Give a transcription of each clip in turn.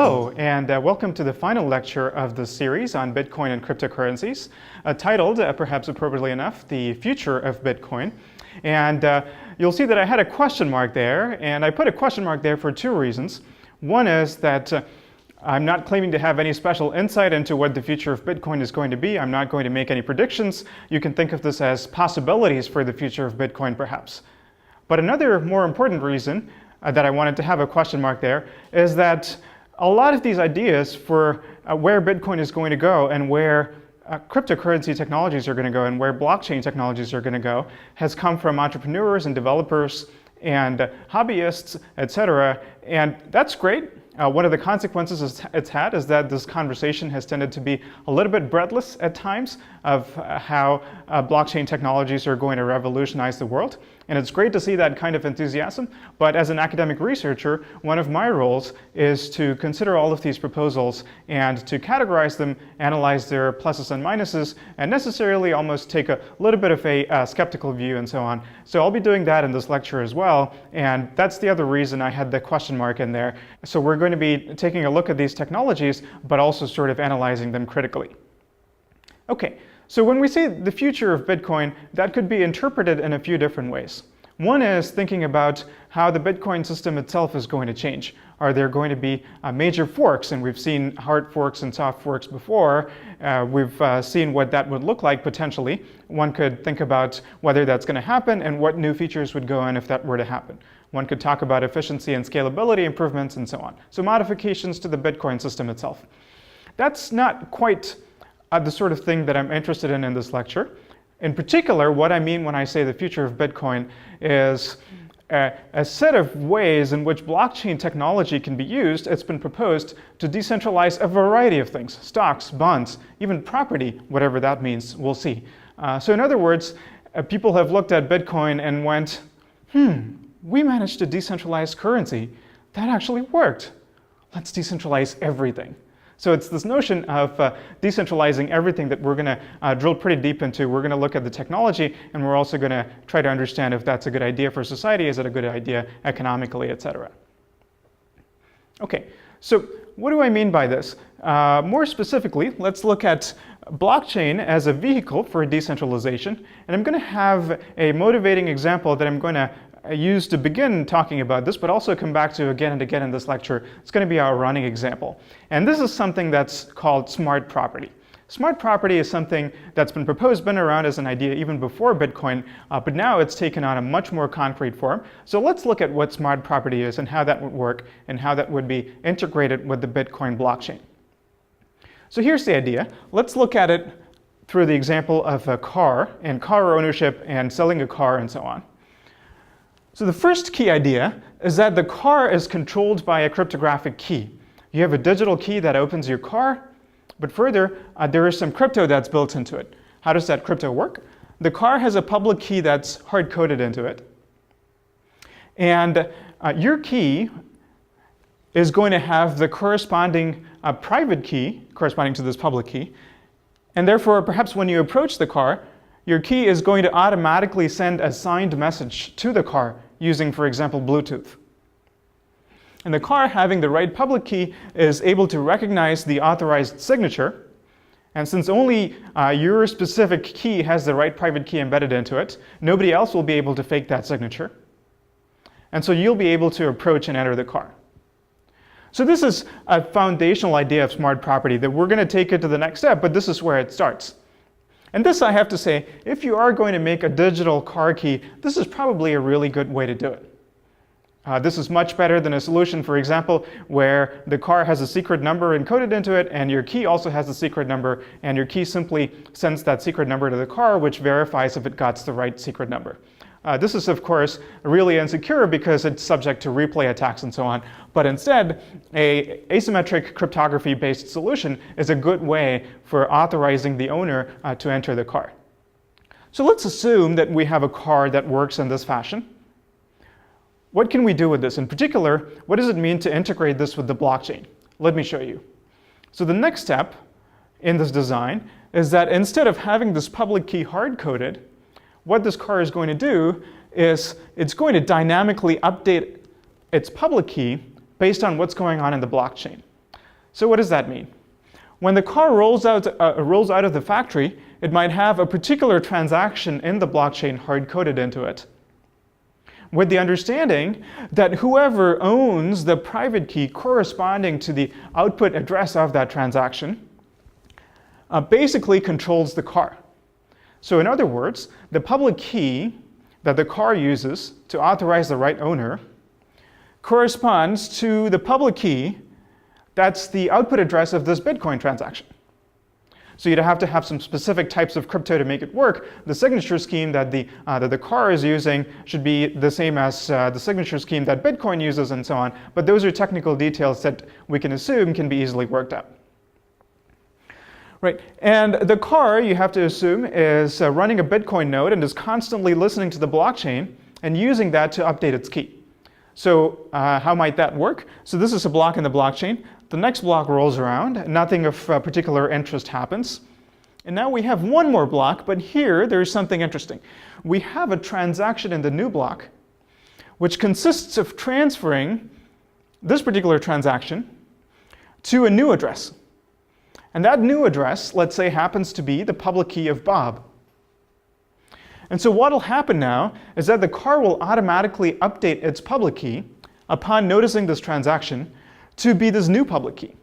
Hello, and welcome to the final lecture of the series on Bitcoin and cryptocurrencies, titled, perhaps appropriately enough, The Future of Bitcoin. And you'll see that I had a question mark there, and I put a question mark there for two reasons. One is that I'm not claiming to have any special insight into what the future of Bitcoin is going to be. I'm not going to make any predictions. You can think of this as possibilities for the future of Bitcoin, perhaps. But another more important reason that I wanted to have a question mark there is that a lot of these ideas for where Bitcoin is going to go and where cryptocurrency technologies are going to go and where blockchain technologies are going to go has come from entrepreneurs and developers and hobbyists, etc. And that's great. One of the consequences it's had is that this conversation has tended to be a little bit breathless at times of how blockchain technologies are going to revolutionize the world. And it's great to see that kind of enthusiasm. But as an academic researcher, one of my roles is to consider all of these proposals and to categorize them, analyze their pluses and minuses, and necessarily almost take a little bit of a skeptical view and so on. So I'll be doing that in this lecture as well. And that's the other reason I had the question mark in there. So we're going to be taking a look at these technologies, but also sort of analyzing them critically. Okay. So when we say the future of Bitcoin, that could be interpreted in a few different ways. One is thinking about how the Bitcoin system itself is going to change. Are there going to be major forks? And we've seen hard forks and soft forks before. We've seen what that would look like potentially. One could think about whether that's going to happen and what new features would go in if that were to happen. One could talk about efficiency and scalability improvements and so on. So modifications to the Bitcoin system itself. That's not quite the sort of thing that I'm interested in this lecture. In particular, what I mean when I say the future of Bitcoin is a set of ways in which blockchain technology can be used. It's been proposed to decentralize a variety of things: stocks, bonds, even property, whatever that means, we'll see. So in other words, people have looked at Bitcoin and went, we managed to decentralize currency. That actually worked. Let's decentralize everything. So it's this notion of decentralizing everything that we're going to drill pretty deep into. We're going to look at the technology, and we're also going to try to understand if that's a good idea for society, is it a good idea economically, etc. Okay, so what do I mean by this? More specifically, let's look at blockchain as a vehicle for decentralization. And I'm going to have a motivating example that I'm going to use to begin talking about this, but also come back to again and again in this lecture. It's going to be our running example. And this is something that's called smart property. Smart property is something that's been proposed, been around as an idea even before Bitcoin, but now it's taken on a much more concrete form. So let's look at what smart property is and how that would work and how that would be integrated with the Bitcoin blockchain. So here's the idea. Let's look at it through the example of a car and car ownership and selling a car and so on. So the first key idea is that the car is controlled by a cryptographic key. You have a digital key that opens your car, but further, there is some crypto that's built into it. How does that crypto work? The car has a public key that's hard-coded into it. And your key is going to have the corresponding private key corresponding to this public key. And therefore, perhaps when you approach the car, your key is going to automatically send a signed message to the car using, for example, Bluetooth. And the car, having the right public key, is able to recognize the authorized signature. And since only your specific key has the right private key embedded into it, nobody else will be able to fake that signature. And so you'll be able to approach and enter the car. So this is a foundational idea of smart property that we're going to take it to the next step, but this is where it starts. And this, I have to say, if you are going to make a digital car key, this is probably a really good way to do it. This is much better than a solution, for example, where the car has a secret number encoded into it, and your key also has a secret number, and your key simply sends that secret number to the car, which verifies if it got the right secret number. This is, of course, really insecure because it's subject to replay attacks and so on. But instead, an asymmetric cryptography-based solution is a good way for authorizing the owner to enter the car. So let's assume that we have a car that works in this fashion. What can we do with this? In particular, what does it mean to integrate this with the blockchain? Let me show you. So the next step in this design is that instead of having this public key hard-coded, what this car is going to do is it's going to dynamically update its public key based on what's going on in the blockchain. So what does that mean? When the car rolls out of the factory, it might have a particular transaction in the blockchain hard-coded into it, with the understanding that whoever owns the private key corresponding to the output address of that transaction basically controls the car. So in other words, the public key that the car uses to authorize the right owner corresponds to the public key that's the output address of this Bitcoin transaction. So you'd have to have some specific types of crypto to make it work. The signature scheme that the car is using should be the same as the signature scheme that Bitcoin uses and so on. But those are technical details that we can assume can be easily worked out. Right, and the car, you have to assume, is running a Bitcoin node and is constantly listening to the blockchain and using that to update its key. So how might that work? So this is a block in the blockchain. The next block rolls around, nothing of particular interest happens. And now we have one more block, but here there's something interesting. We have a transaction in the new block, which consists of transferring this particular transaction to a new address. And that new address, let's say, happens to be the public key of Bob. And so what will happen now is that the car will automatically update its public key upon noticing this transaction to be this new public key.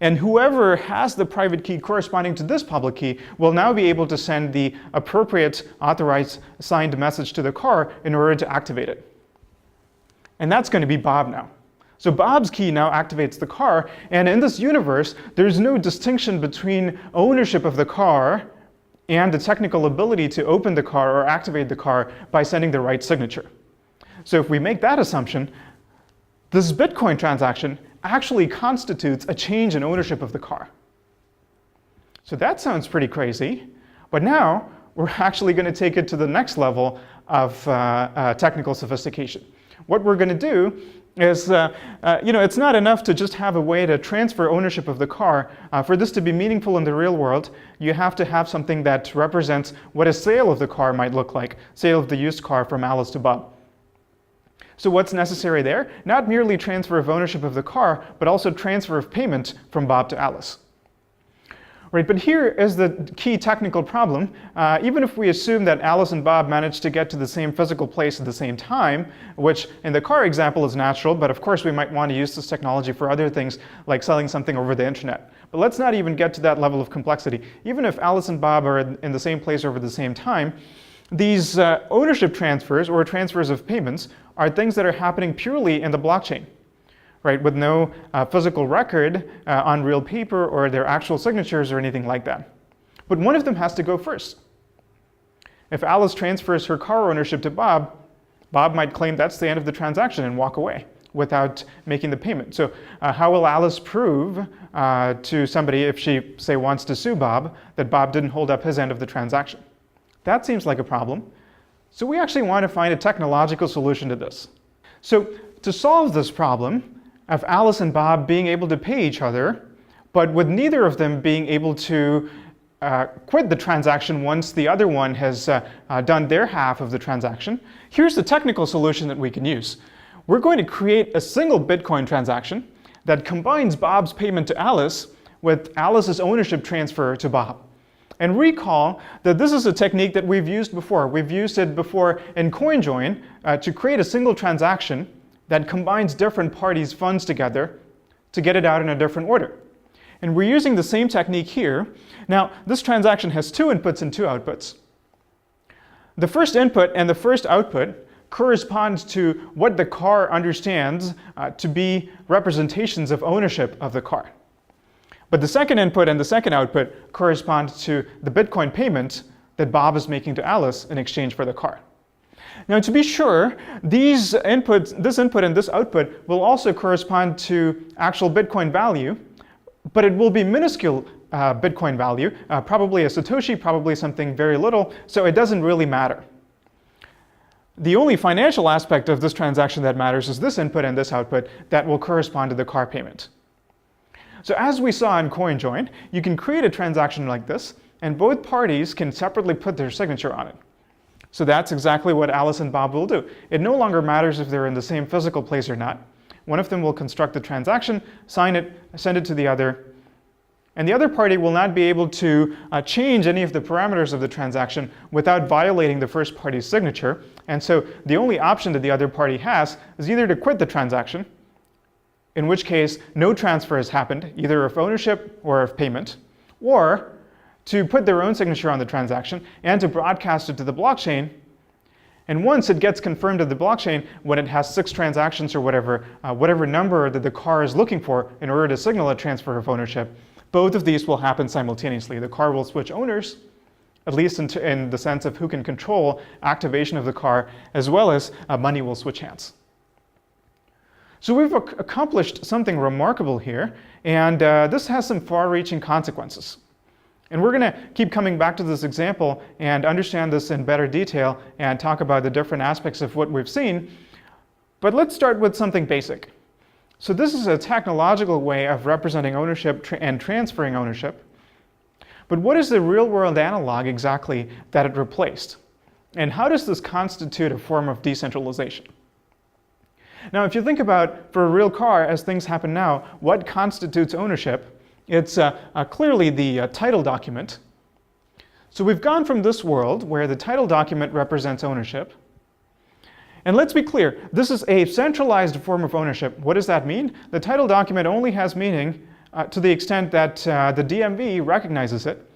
And whoever has the private key corresponding to this public key will now be able to send the appropriate authorized signed message to the car in order to activate it. And that's going to be Bob now. So Bob's key now activates the car, and in this universe, there's no distinction between ownership of the car and the technical ability to open the car or activate the car by sending the right signature. So if we make that assumption, this Bitcoin transaction actually constitutes a change in ownership of the car. So that sounds pretty crazy, but now we're actually going to take it to the next level of technical sophistication. What we're going to do is, it's not enough to just have a way to transfer ownership of the car. For this to be meaningful in the real world, you have to have something that represents what a sale of the car might look like, sale of the used car from Alice to Bob. So what's necessary there? Not merely transfer of ownership of the car, but also transfer of payment from Bob to Alice. Right, but here is the key technical problem. Even if we assume that Alice and Bob managed to get to the same physical place at the same time, which in the car example is natural, but of course we might want to use this technology for other things like selling something over the internet. But let's not even get to that level of complexity. Even if Alice and Bob are in the same place over the same time, these ownership transfers or transfers of payments are things that are happening purely in the blockchain, right, with no physical record on real paper or their actual signatures or anything like that. But one of them has to go first. If Alice transfers her car ownership to Bob, Bob might claim that's the end of the transaction and walk away without making the payment. So how will Alice prove to somebody, if she, say, wants to sue Bob, that Bob didn't hold up his end of the transaction? That seems like a problem. So we actually want to find a technological solution to this. So to solve this problem of Alice and Bob being able to pay each other, but with neither of them being able to quit the transaction once the other one has done their half of the transaction, here's the technical solution that we can use. We're going to create a single Bitcoin transaction that combines Bob's payment to Alice with Alice's ownership transfer to Bob. And recall that this is a technique that we've used before. We've used it before in CoinJoin to create a single transaction that combines different parties' funds together to get it out in a different order. And we're using the same technique here. Now, this transaction has two inputs and two outputs. The first input and the first output corresponds to what the car understands to be representations of ownership of the car. But the second input and the second output correspond to the Bitcoin payment that Bob is making to Alice in exchange for the car. Now, to be sure, this input and this output will also correspond to actual Bitcoin value, but it will be minuscule Bitcoin value, probably a Satoshi, probably something very little, so it doesn't really matter. The only financial aspect of this transaction that matters is this input and this output that will correspond to the car payment. So as we saw in CoinJoin, you can create a transaction like this, and both parties can separately put their signature on it. So that's exactly what Alice and Bob will do. It no longer matters if they're in the same physical place or not. One of them will construct the transaction, sign it, send it to the other, and the other party will not be able to change any of the parameters of the transaction without violating the first party's signature. And so the only option that the other party has is either to quit the transaction, in which case no transfer has happened, either of ownership or of payment, or to put their own signature on the transaction and to broadcast it to the blockchain. And once it gets confirmed to the blockchain, when it has 6 transactions or whatever number that the car is looking for in order to signal a transfer of ownership, both of these will happen simultaneously. The car will switch owners, at least in the sense of who can control activation of the car, as well as money will switch hands. So we've accomplished something remarkable here, and this has some far-reaching consequences. And we're going to keep coming back to this example and understand this in better detail and talk about the different aspects of what we've seen. But let's start with something basic. So this is a technological way of representing ownership and transferring ownership. But what is the real-world analog exactly that it replaced? And how does this constitute a form of decentralization? Now, if you think about, for a real car, as things happen now, what constitutes ownership? It's clearly the title document. So we've gone from this world where the title document represents ownership. And let's be clear, this is a centralized form of ownership. What does that mean? The title document only has meaning to the extent that the DMV recognizes it.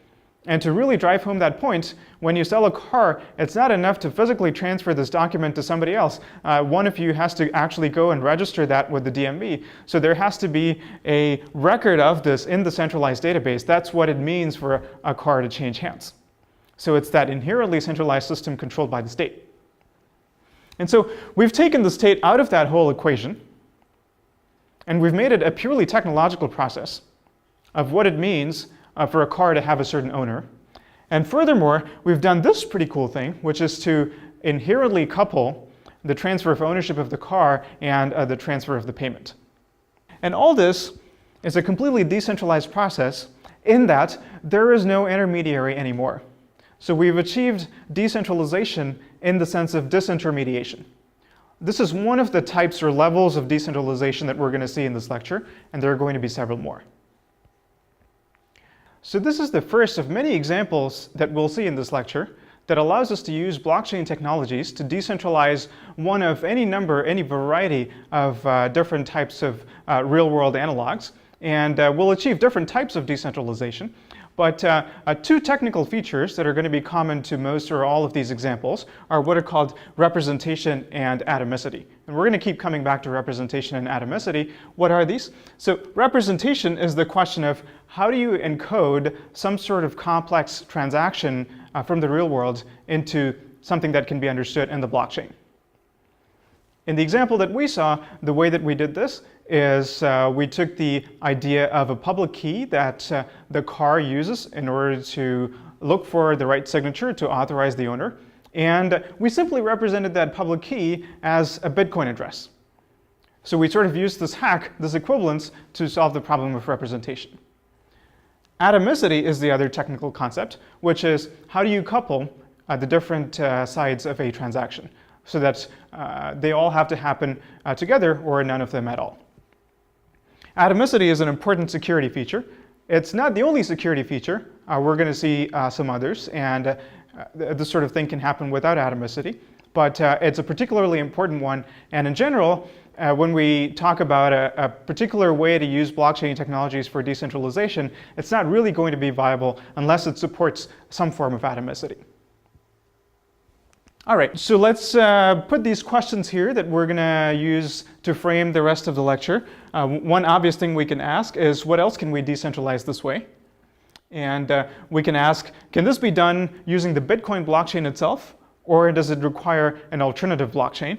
And to really drive home that point, when you sell a car, it's not enough to physically transfer this document to somebody else. One of you has to actually go and register that with the DMV. So there has to be a record of this in the centralized database. That's what it means for a car to change hands. So it's that inherently centralized system controlled by the state. And so we've taken the state out of that whole equation, and we've made it a purely technological process of what it means for a car to have a certain owner. And furthermore, we've done this pretty cool thing, which is to inherently couple the transfer of ownership of the car and the transfer of the payment. And all this is a completely decentralized process in that there is no intermediary anymore. So we've achieved decentralization in the sense of disintermediation. This is one of the types or levels of decentralization that we're going to see in this lecture, and there are going to be several more. So this is the first of many examples that we'll see in this lecture that allows us to use blockchain technologies to decentralize one of any variety of different types of real-world analogs. And we'll achieve different types of decentralization. But 2 technical features that are going to be common to most or all of these examples are what are called representation and atomicity. And we're going to keep coming back to representation and atomicity. What are these? So representation is the question of how do you encode some sort of complex transaction from the real world into something that can be understood in the blockchain. In the example that we saw, the way that we did this is we took the idea of a public key that the car uses in order to look for the right signature to authorize the owner, and we simply represented that public key as a Bitcoin address. So we sort of used this hack, this equivalence, to solve the problem of representation. Atomicity is the other technical concept, which is how do you couple the different sides of a transaction so that they all have to happen together or none of them at all. Atomicity is an important security feature. It's not the only security feature. We're going to see some others, and this sort of thing can happen without atomicity, but it's a particularly important one. And in general, when we talk about a particular way to use blockchain technologies for decentralization, it's not really going to be viable unless it supports some form of atomicity. All right, so let's put these questions here that we're going to use to frame the rest of the lecture. One obvious thing we can ask is, what else can we decentralize this way? And we can ask, can this be done using the Bitcoin blockchain itself, or does it require an alternative blockchain?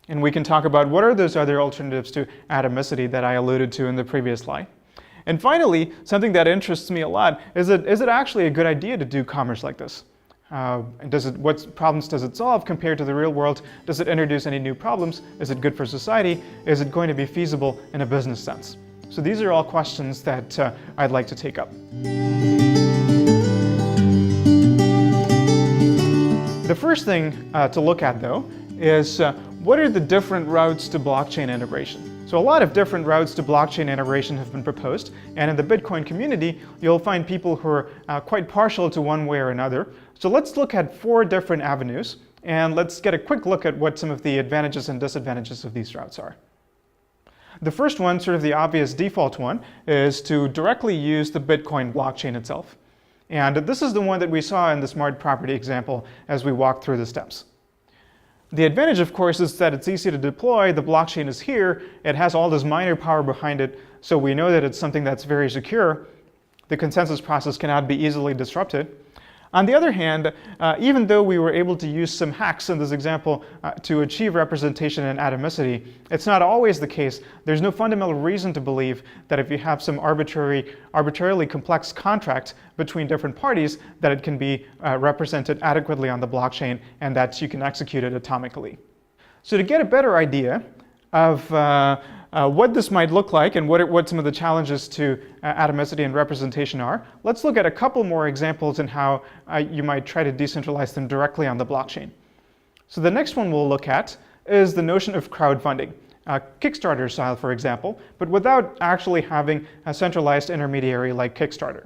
And we can talk about what are those other alternatives to atomicity that I alluded to in the previous slide. And finally, something that interests me a lot is it actually a good idea to do commerce like this? What problems does it solve compared to the real world? Does it introduce any new problems? Is it good for society? Is it going to be feasible in a business sense? So these are all questions that I'd like to take up. The first thing to look at, though, is What are the different routes to blockchain integration? So a lot of different routes to blockchain integration have been proposed, and in the Bitcoin community, you'll find people who are quite partial to one way or another. So let's look at 4 different avenues, and let's get a quick look at what some of the advantages and disadvantages of these routes are. The first one, sort of the obvious default one, is to directly use the Bitcoin blockchain itself. And this is the one that we saw in the smart property example as we walked through the steps. The advantage, of course, is that it's easy to deploy. The blockchain is here. It has all this miner power behind it, so we know that it's something that's very secure. The consensus process cannot be easily disrupted. On the other hand, even though we were able to use some hacks in this example to achieve representation and atomicity, it's not always the case. There's no fundamental reason to believe that if you have some arbitrarily complex contract between different parties, that it can be represented adequately on the blockchain and that you can execute it atomically. So to get a better idea of what this might look like and what some of the challenges to atomicity and representation are, let's look at a couple more examples in how you might try to decentralize them directly on the blockchain. So the next one we'll look at is the notion of crowdfunding, Kickstarter style, for example, but without actually having a centralized intermediary like Kickstarter.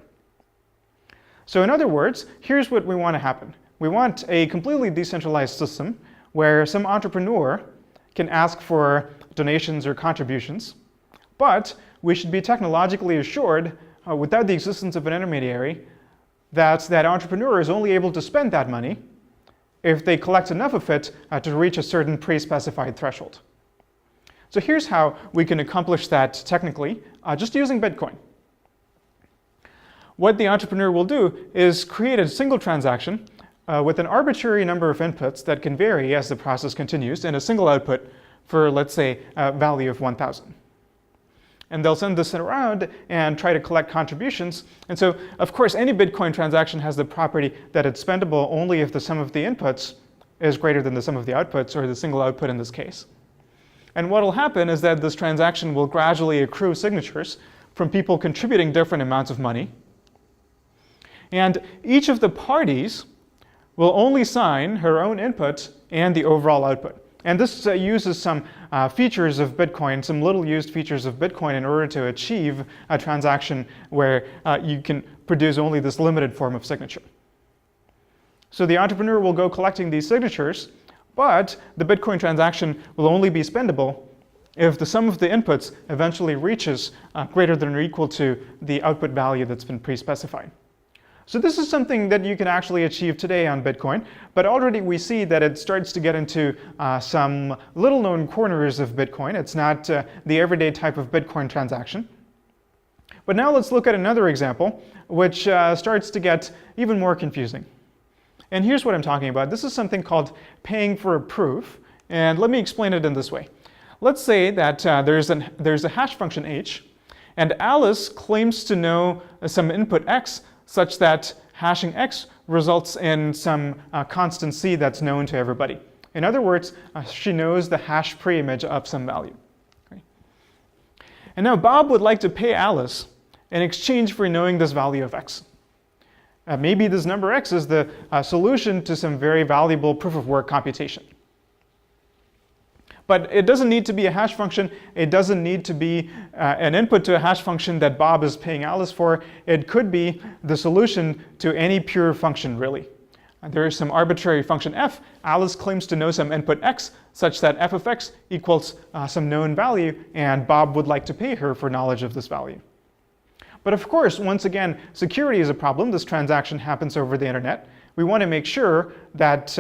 So in other words, here's what we want to happen. We want a completely decentralized system where some entrepreneur can ask for donations or contributions, but we should be technologically assured, without the existence of an intermediary, that that entrepreneur is only able to spend that money if they collect enough of it to reach a certain pre-specified threshold. So here's how we can accomplish that technically, just using Bitcoin. What the entrepreneur will do is create a single transaction with an arbitrary number of inputs that can vary as the process continues, and a single output for, let's say, a value of 1,000. And they'll send this around and try to collect contributions. And so, of course, any Bitcoin transaction has the property that it's spendable only if the sum of the inputs is greater than the sum of the outputs, or the single output in this case. And what will happen is that this transaction will gradually accrue signatures from people contributing different amounts of money. And each of the parties will only sign her own input and the overall output. And this uses some features of Bitcoin, some little used features of Bitcoin, in order to achieve a transaction where you can produce only this limited form of signature. So the entrepreneur will go collecting these signatures, but the Bitcoin transaction will only be spendable if the sum of the inputs eventually reaches greater than or equal to the output value that's been pre-specified. So this is something that you can actually achieve today on Bitcoin, but already we see that it starts to get into some little-known corners of Bitcoin. It's not the everyday type of Bitcoin transaction. But now let's look at another example, which starts to get even more confusing. And here's what I'm talking about. This is something called paying for a proof, and let me explain it in this way. Let's say that there's a hash function h, and Alice claims to know some input x, such that hashing x results in some constant c that's known to everybody. In other words, she knows the hash preimage of some value. Okay. And now Bob would like to pay Alice in exchange for knowing this value of x. Maybe this number x is the solution to some very valuable proof of work computation. But it doesn't need to be a hash function. It doesn't need to be an input to a hash function that Bob is paying Alice for. It could be the solution to any pure function, really. There is some arbitrary function f. Alice claims to know some input x, such that f of x equals some known value, and Bob would like to pay her for knowledge of this value. But of course, once again, security is a problem. This transaction happens over the internet. We want to make sure that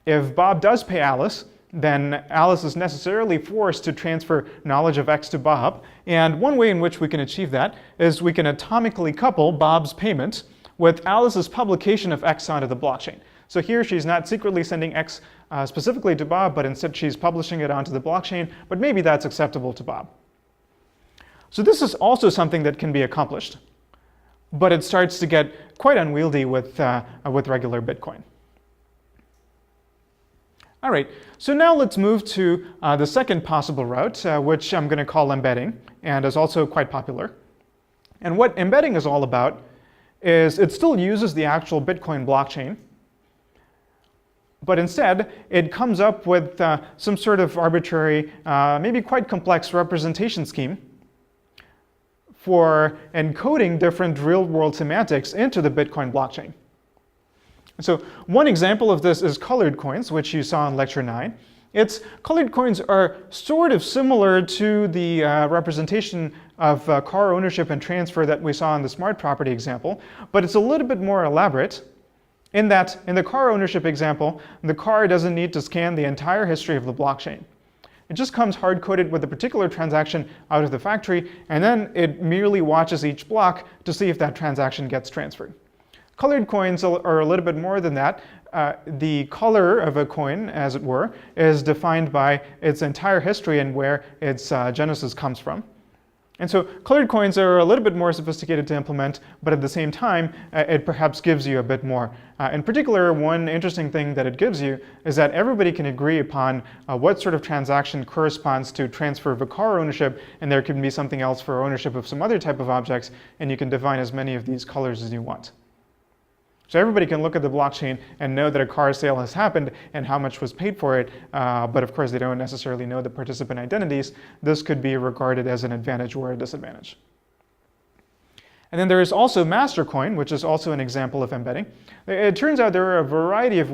if Bob does pay Alice, then Alice is necessarily forced to transfer knowledge of x to Bob. And one way in which we can achieve that is we can atomically couple Bob's payment with Alice's publication of x onto the blockchain. So here she's not secretly sending x specifically to Bob, but instead she's publishing it onto the blockchain, but maybe that's acceptable to Bob. So this is also something that can be accomplished, but it starts to get quite unwieldy with regular Bitcoin. All right, so now let's move to the second possible route, which I'm going to call embedding, and is also quite popular. And what embedding is all about is it still uses the actual Bitcoin blockchain, But instead, it comes up with some sort of arbitrary, maybe quite complex representation scheme for encoding different real-world semantics into the Bitcoin blockchain. So one example of this is colored coins, which you saw in lecture 9. Colored coins are sort of similar to the representation of car ownership and transfer that we saw in the smart property example, but it's a little bit more elaborate in that in the car ownership example, the car doesn't need to scan the entire history of the blockchain. It just comes hard-coded with a particular transaction out of the factory, and then it merely watches each block to see if that transaction gets transferred. Colored coins are a little bit more than that. The color of a coin, as it were, is defined by its entire history and where its genesis comes from. And so colored coins are a little bit more sophisticated to implement, but at the same time, it perhaps gives you a bit more. In particular, one interesting thing that it gives you is that everybody can agree upon what sort of transaction corresponds to transfer of a car ownership, and there can be something else for ownership of some other type of objects, and you can define as many of these colors as you want. So everybody can look at the blockchain and know that a car sale has happened and how much was paid for it, but of course they don't necessarily know the participant identities. This could be regarded as an advantage or a disadvantage. And then there is also Mastercoin, which is also an example of embedding. It turns out there are a variety of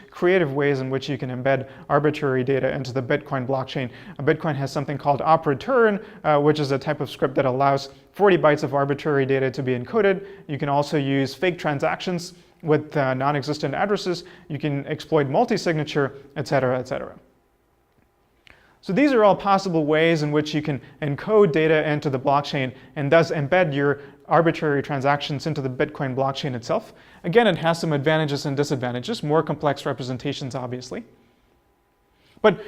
creative ways in which you can embed arbitrary data into the Bitcoin blockchain. Bitcoin has something called op-return, which is a type of script that allows 40 bytes of arbitrary data to be encoded. You can also use fake transactions with non-existent addresses. You can exploit multi-signature, etc., etc. So these are all possible ways in which you can encode data into the blockchain and thus embed your arbitrary transactions into the Bitcoin blockchain itself. Again, it has some advantages and disadvantages, more complex representations, obviously. But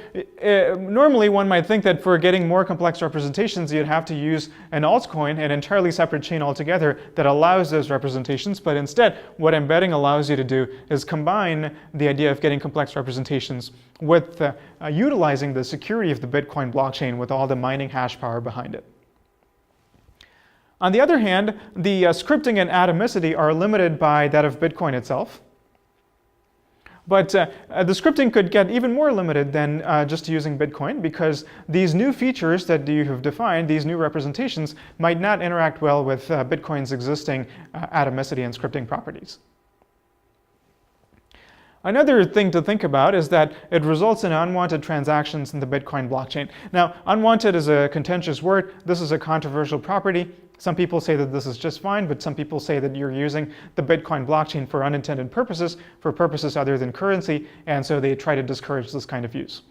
normally one might think that for getting more complex representations, you'd have to use an altcoin, an entirely separate chain altogether that allows those representations. But instead, what embedding allows you to do is combine the idea of getting complex representations with utilizing the security of the Bitcoin blockchain with all the mining hash power behind it. On the other hand, the scripting and atomicity are limited by that of Bitcoin itself. But the scripting could get even more limited than just using Bitcoin, because these new features that you have defined, these new representations, might not interact well with Bitcoin's existing atomicity and scripting properties. Another thing to think about is that it results in unwanted transactions in the Bitcoin blockchain. Now, unwanted is a contentious word. This is a controversial property. Some people say that this is just fine, but some people say that you're using the Bitcoin blockchain for unintended purposes, for purposes other than currency, and so they try to discourage this kind of use.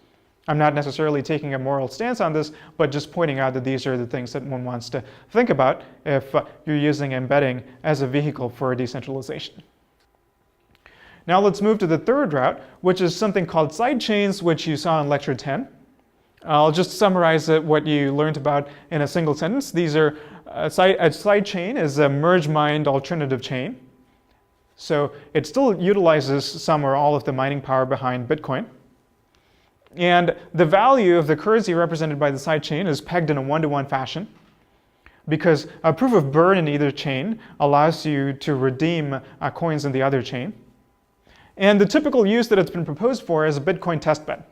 I'm not necessarily taking a moral stance on this, but just pointing out that these are the things that one wants to think about if you're using embedding as a vehicle for decentralization. Now let's move to the third route, which is something called sidechains, which you saw in lecture 10. I'll just summarize what you learned about in a single sentence. These are a sidechain is a merge-mined alternative chain. So it still utilizes some or all of the mining power behind Bitcoin. And the value of the currency represented by the sidechain is pegged in a one-to-one fashion, because a proof of burn in either chain allows you to redeem coins in the other chain. And the typical use that it's been proposed for is a Bitcoin testbed.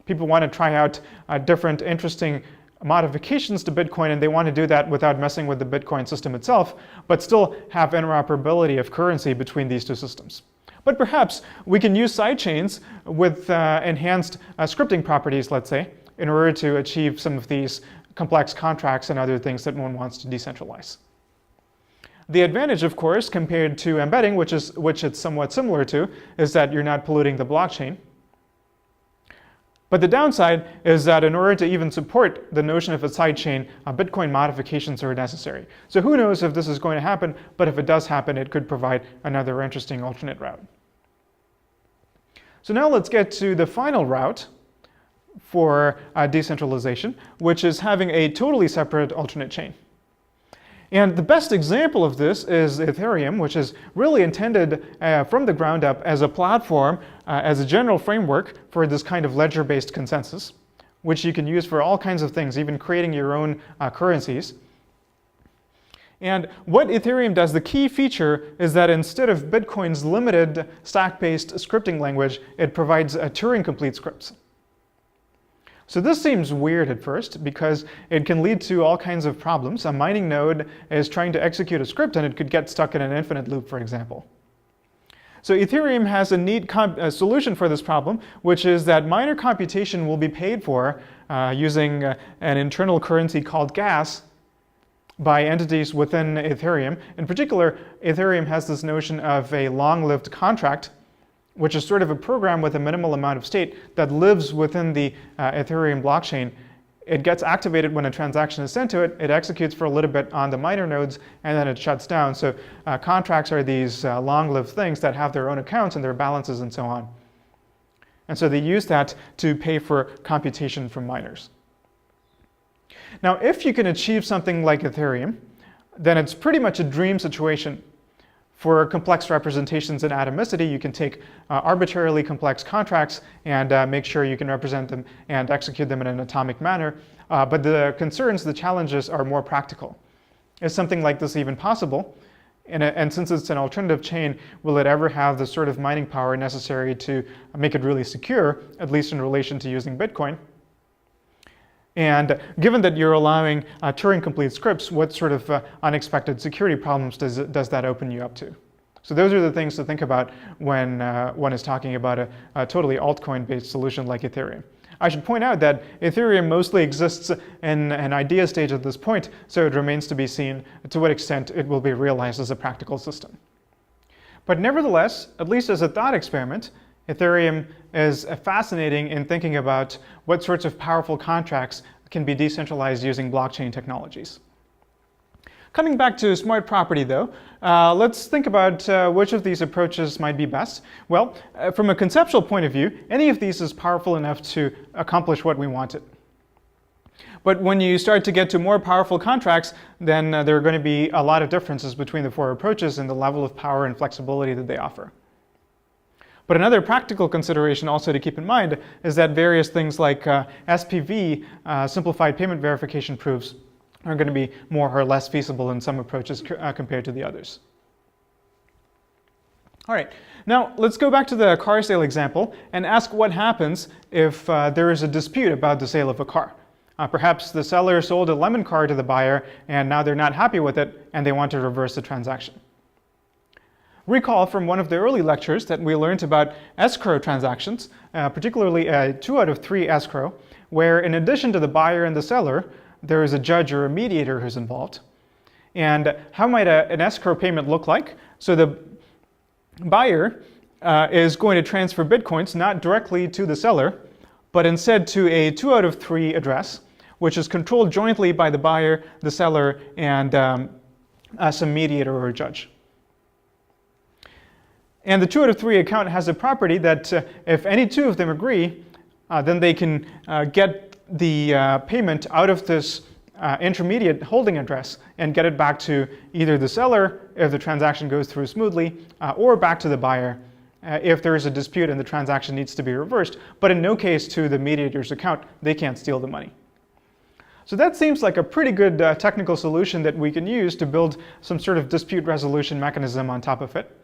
People want to try out different interesting modifications to Bitcoin, and they want to do that without messing with the Bitcoin system itself, but still have interoperability of currency between these two systems. But perhaps we can use sidechains with enhanced scripting properties, let's say, in order to achieve some of these complex contracts and other things that one wants to decentralize. The advantage, of course, compared to embedding, which it's somewhat similar to, is that you're not polluting the blockchain. But the downside is that in order to even support the notion of a sidechain, Bitcoin modifications are necessary. So who knows if this is going to happen, but if it does happen, it could provide another interesting alternate route. So now let's get to the final route for decentralization, which is having a totally separate alternate chain. And the best example of this is Ethereum, which is really intended from the ground up as a platform, as a general framework for this kind of ledger-based consensus, which you can use for all kinds of things, even creating your own currencies. And what Ethereum does, the key feature is that instead of Bitcoin's limited stack-based scripting language, it provides Turing-complete scripts. So this seems weird at first because it can lead to all kinds of problems. A mining node is trying to execute a script and it could get stuck in an infinite loop, for example. So Ethereum has a neat solution for this problem, which is that miner computation will be paid for using an internal currency called gas by entities within Ethereum. In particular, Ethereum has this notion of a long-lived contract, which is sort of a program with a minimal amount of state that lives within the Ethereum blockchain. It gets activated when a transaction is sent to it, it executes for a little bit on the miner nodes, and then it shuts down. So contracts are these long-lived things that have their own accounts and their balances and so on. And so they use that to pay for computation from miners. Now, if you can achieve something like Ethereum, then it's pretty much a dream situation. For complex representations in atomicity, you can take arbitrarily complex contracts and make sure you can represent them and execute them in an atomic manner. But the concerns, the challenges are more practical. Is something like this even possible? And since it's an alternative chain, will it ever have the sort of mining power necessary to make it really secure, at least in relation to using Bitcoin? And given that you're allowing Turing-complete scripts, what sort of unexpected security problems does that open you up to? So those are the things to think about when one is talking about a totally altcoin-based solution like Ethereum. I should point out that Ethereum mostly exists in an idea stage at this point, so it remains to be seen to what extent it will be realized as a practical system. But nevertheless, at least as a thought experiment, Ethereum is fascinating in thinking about what sorts of powerful contracts can be decentralized using blockchain technologies. Coming back to smart property, though, let's think about which of these approaches might be best. Well, from a conceptual point of view, any of these is powerful enough to accomplish what we wanted. But when you start to get to more powerful contracts, then there are going to be a lot of differences between the four approaches and the level of power and flexibility that they offer. But another practical consideration also to keep in mind is that various things like SPV, simplified payment verification proofs, are going to be more or less feasible in some approaches compared to the others. All right, now let's go back to the car sale example and ask what happens if there is a dispute about the sale of a car. Perhaps the seller sold a lemon car to the buyer and now they're not happy with it and they want to reverse the transaction. Recall from one of the early lectures that we learned about escrow transactions, particularly a 2 out of 3 escrow, where in addition to the buyer and the seller, there is a judge or a mediator who's involved. And how might an escrow payment look like? So the buyer is going to transfer Bitcoins not directly to the seller, but instead to a 2 out of 3 address, which is controlled jointly by the buyer, the seller, and some mediator or a judge. And the 2 out of 3 account has a property that if any two of them agree, then they can get the payment out of this intermediate holding address and get it back to either the seller if the transaction goes through smoothly, or back to the buyer if there is a dispute and the transaction needs to be reversed, but in no case to the mediator's account. They can't steal the money. So that seems like a pretty good technical solution that we can use to build some sort of dispute resolution mechanism on top of it.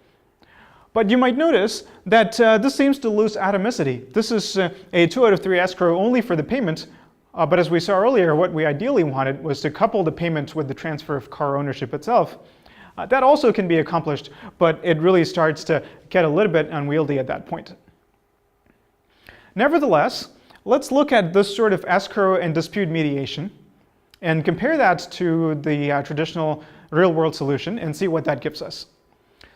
But you might notice that this seems to lose atomicity. This is a 2 out of 3 escrow only for the payment, but as we saw earlier, what we ideally wanted was to couple the payment with the transfer of car ownership itself. That also can be accomplished, but it really starts to get a little bit unwieldy at that point. Nevertheless, let's look at this sort of escrow and dispute mediation and compare that to the traditional real-world solution and see what that gives us.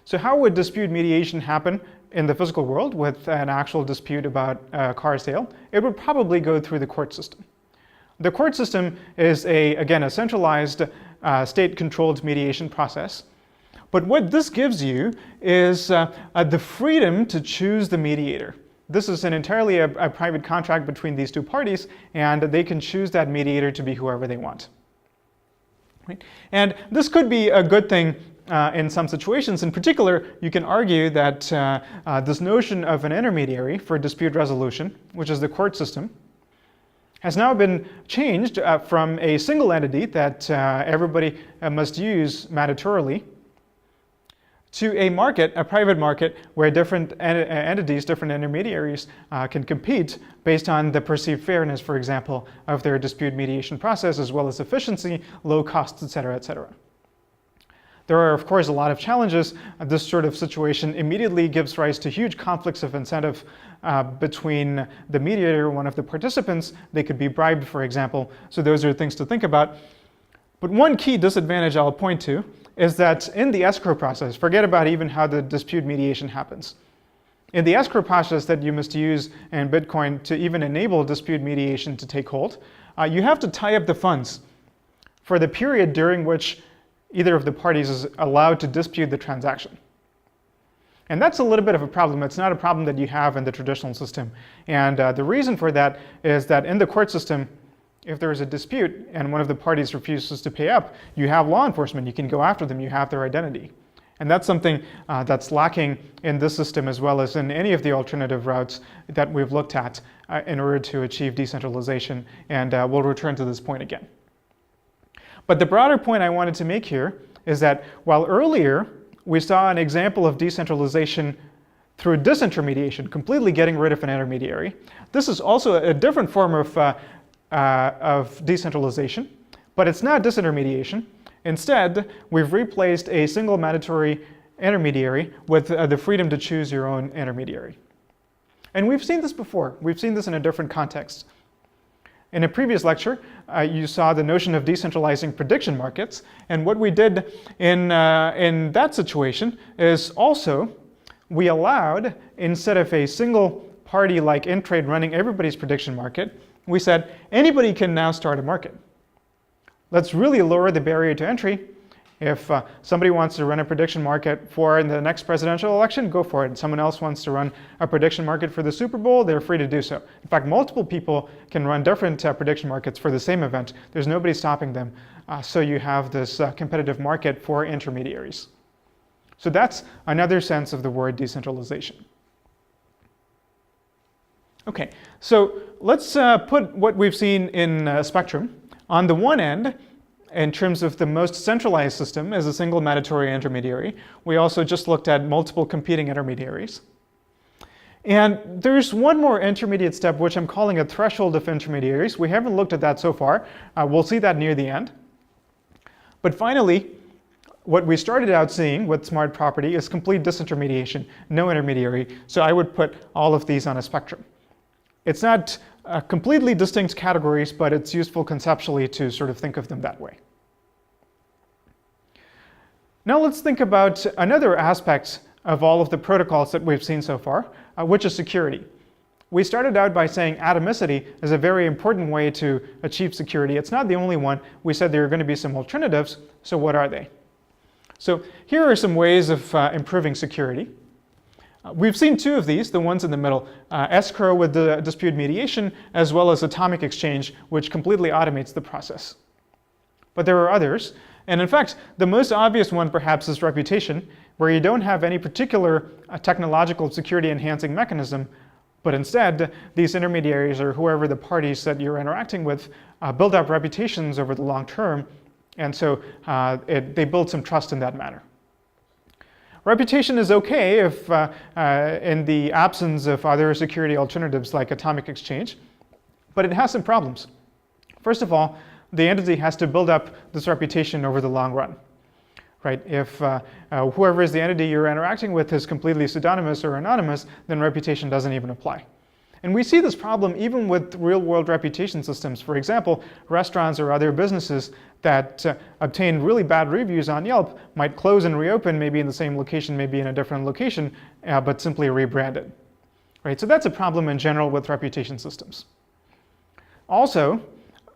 So how would dispute mediation happen in the physical world with an actual dispute about a car sale? It would probably go through the court system. The court system is, again, a centralized state-controlled mediation process. But what this gives you is the freedom to choose the mediator. This is entirely a private contract between these two parties, and they can choose that mediator to be whoever they want. Right? And this could be a good thing in some situations. In particular, you can argue that this notion of an intermediary for dispute resolution, which is the court system, has now been changed from a single entity that everybody must use mandatorily to a market, a private market, where different entities, different intermediaries can compete based on the perceived fairness, for example, of their dispute mediation process, as well as efficiency, low costs, et cetera, et cetera. There are, of course, a lot of challenges. This sort of situation immediately gives rise to huge conflicts of incentive between the mediator and one of the participants. They could be bribed, for example. So those are things to think about. But one key disadvantage I'll point to is that in the escrow process, forget about even how the dispute mediation happens. In the escrow process that you must use in Bitcoin to even enable dispute mediation to take hold, you have to tie up the funds for the period during which either of the parties is allowed to dispute the transaction. And that's a little bit of a problem. It's not a problem that you have in the traditional system. And the reason for that is that in the court system, if there is a dispute and one of the parties refuses to pay up, you have law enforcement. You can go after them. You have their identity. And that's something that's lacking in this system as well as in any of the alternative routes that we've looked at in order to achieve decentralization. And we'll return to this point again. But the broader point I wanted to make here is that while earlier we saw an example of decentralization through disintermediation, completely getting rid of an intermediary, this is also a different form of decentralization, but it's not disintermediation. Instead, we've replaced a single mandatory intermediary with the freedom to choose your own intermediary. And we've seen this before. We've seen this in a different context. In a previous lecture, you saw the notion of decentralizing prediction markets. And what we did in that situation is also we allowed, instead of a single party like Intrade running everybody's prediction market, we said anybody can now start a market. Let's really lower the barrier to entry. If somebody wants to run a prediction market for the next presidential election, go for it. Someone else wants to run a prediction market for the Super Bowl, they're free to do so. In fact, multiple people can run different prediction markets for the same event. There's nobody stopping them. So you have this competitive market for intermediaries. So that's another sense of the word decentralization. Okay, so let's put what we've seen in a spectrum. On the one end, in terms of the most centralized system, is a single mandatory intermediary. We also just looked at multiple competing intermediaries. And there's one more intermediate step, which I'm calling a threshold of intermediaries. We haven't looked at that so far. We'll see that near the end. But finally, what we started out seeing with smart property is complete disintermediation, no intermediary. So I would put all of these on a spectrum. It's not completely distinct categories, but it's useful conceptually to sort of think of them that way. Now let's think about another aspect of all of the protocols that we've seen so far, which is security. We started out by saying atomicity is a very important way to achieve security. It's not the only one. We said there are going to be some alternatives, so what are they? So here are some ways of improving security. We've seen two of these, the ones in the middle, escrow with the dispute mediation, as well as atomic exchange, which completely automates the process. But there are others, and in fact, the most obvious one perhaps is reputation, where you don't have any particular technological security enhancing mechanism, but instead, these intermediaries or whoever the parties that you're interacting with build up reputations over the long term, and so they build some trust in that manner. Reputation is okay if in the absence of other security alternatives like atomic exchange, but it has some problems. First of all, the entity has to build up this reputation over the long run. Right? If whoever is the entity you're interacting with is completely pseudonymous or anonymous, then reputation doesn't even apply. And we see this problem even with real-world reputation systems. For example, restaurants or other businesses that obtain really bad reviews on Yelp might close and reopen, maybe in the same location, maybe in a different location, but simply rebranded. Right? So that's a problem in general with reputation systems. Also,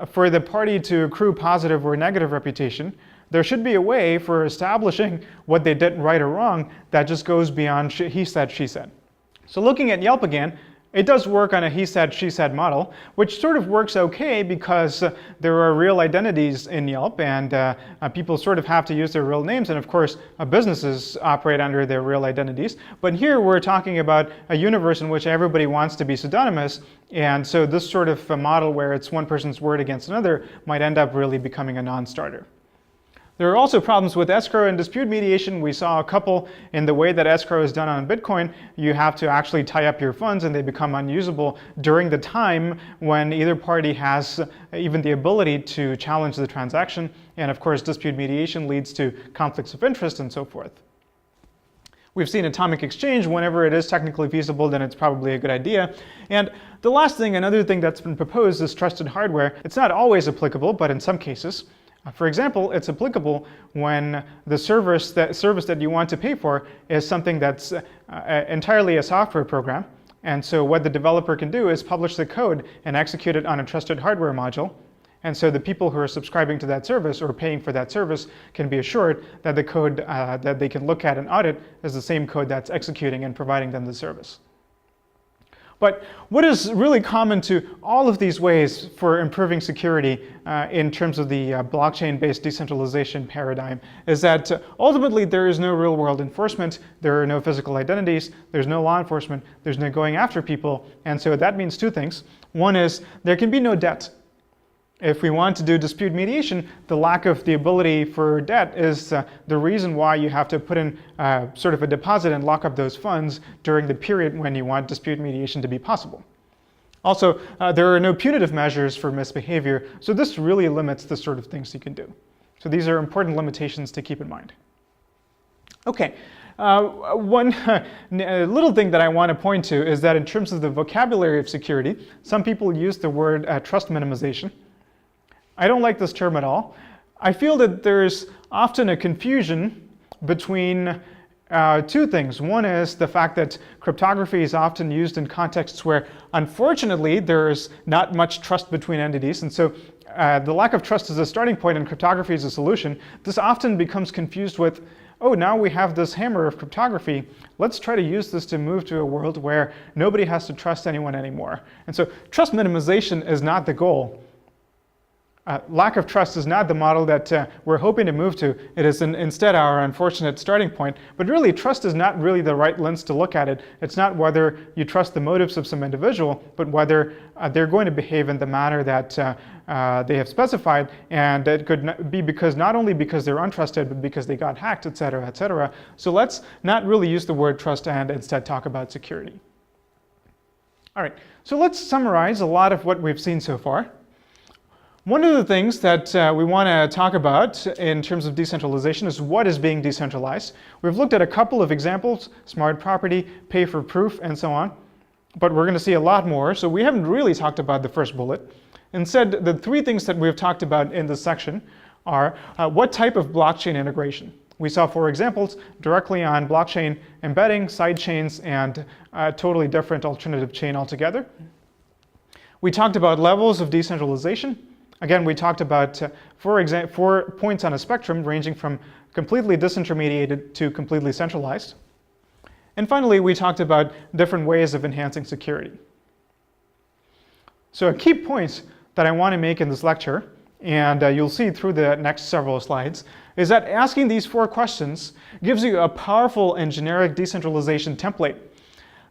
for the party to accrue positive or negative reputation, there should be a way for establishing what they did right or wrong that just goes beyond he said, she said. So looking at Yelp again, It does work on a he said, she said model, which sort of works okay because there are real identities in Yelp, and people sort of have to use their real names, and of course businesses operate under their real identities. But here we're talking about a universe in which everybody wants to be pseudonymous, and so this sort of a model where it's one person's word against another might end up really becoming a non-starter. There are also problems with escrow and dispute mediation. We saw a couple in the way that escrow is done on Bitcoin. You have to actually tie up your funds and they become unusable during the time when either party has even the ability to challenge the transaction. And of course, dispute mediation leads to conflicts of interest and so forth. We've seen atomic exchange. Whenever it is technically feasible, then it's probably a good idea. And the last thing, another thing that's been proposed is trusted hardware. It's not always applicable, but in some cases. For example, it's applicable when the service that you want to pay for is something that's entirely a software program. And so what the developer can do is publish the code and execute it on a trusted hardware module. And so the people who are subscribing to that service or paying for that service can be assured that the code that they can look at and audit is the same code that's executing and providing them the service. But what is really common to all of these ways for improving security in terms of the blockchain-based decentralization paradigm is that ultimately there is no real-world enforcement, there are no physical identities, there's no law enforcement, there's no going after people, and so that means two things. One is there can be no debt. If we want to do dispute mediation, the lack of the ability for debt is the reason why you have to put in sort of a deposit and lock up those funds during the period when you want dispute mediation to be possible. Also, there are no punitive measures for misbehavior, so this really limits the sort of things you can do. So these are important limitations to keep in mind. Okay, one little thing that I want to point to is that in terms of the vocabulary of security, some people use the word trust minimization. I don't like this term at all. I feel that there's often a confusion between two things. One is the fact that cryptography is often used in contexts where, unfortunately, there's not much trust between entities. And so the lack of trust is a starting point and cryptography is a solution. This often becomes confused with, oh, now we have this hammer of cryptography. Let's try to use this to move to a world where nobody has to trust anyone anymore. And so trust minimization is not the goal. Lack of trust is not the model that we're hoping to move to. It is instead our unfortunate starting point. But really, trust is not really the right lens to look at it. It's not whether you trust the motives of some individual, but whether they're going to behave in the manner that they have specified. And it could be because not only because they're untrusted, but because they got hacked, et cetera, et cetera. So let's not really use the word trust and instead talk about security. All right, so let's summarize a lot of what we've seen so far. One of the things that we want to talk about in terms of decentralization is what is being decentralized. We've looked at a couple of examples, smart property, pay for proof, and so on. But we're going to see a lot more, so we haven't really talked about the first bullet. Instead, the three things that we've talked about in this section are what type of blockchain integration. We saw 4 examples directly on blockchain embedding, side chains, and a totally different alternative chain altogether. We talked about levels of decentralization. Again, we talked about 4 points on a spectrum ranging from completely disintermediated to completely centralized. And finally, we talked about different ways of enhancing security. So a key point that I want to make in this lecture, and you'll see through the next several slides, is that asking these 4 questions gives you a powerful and generic decentralization template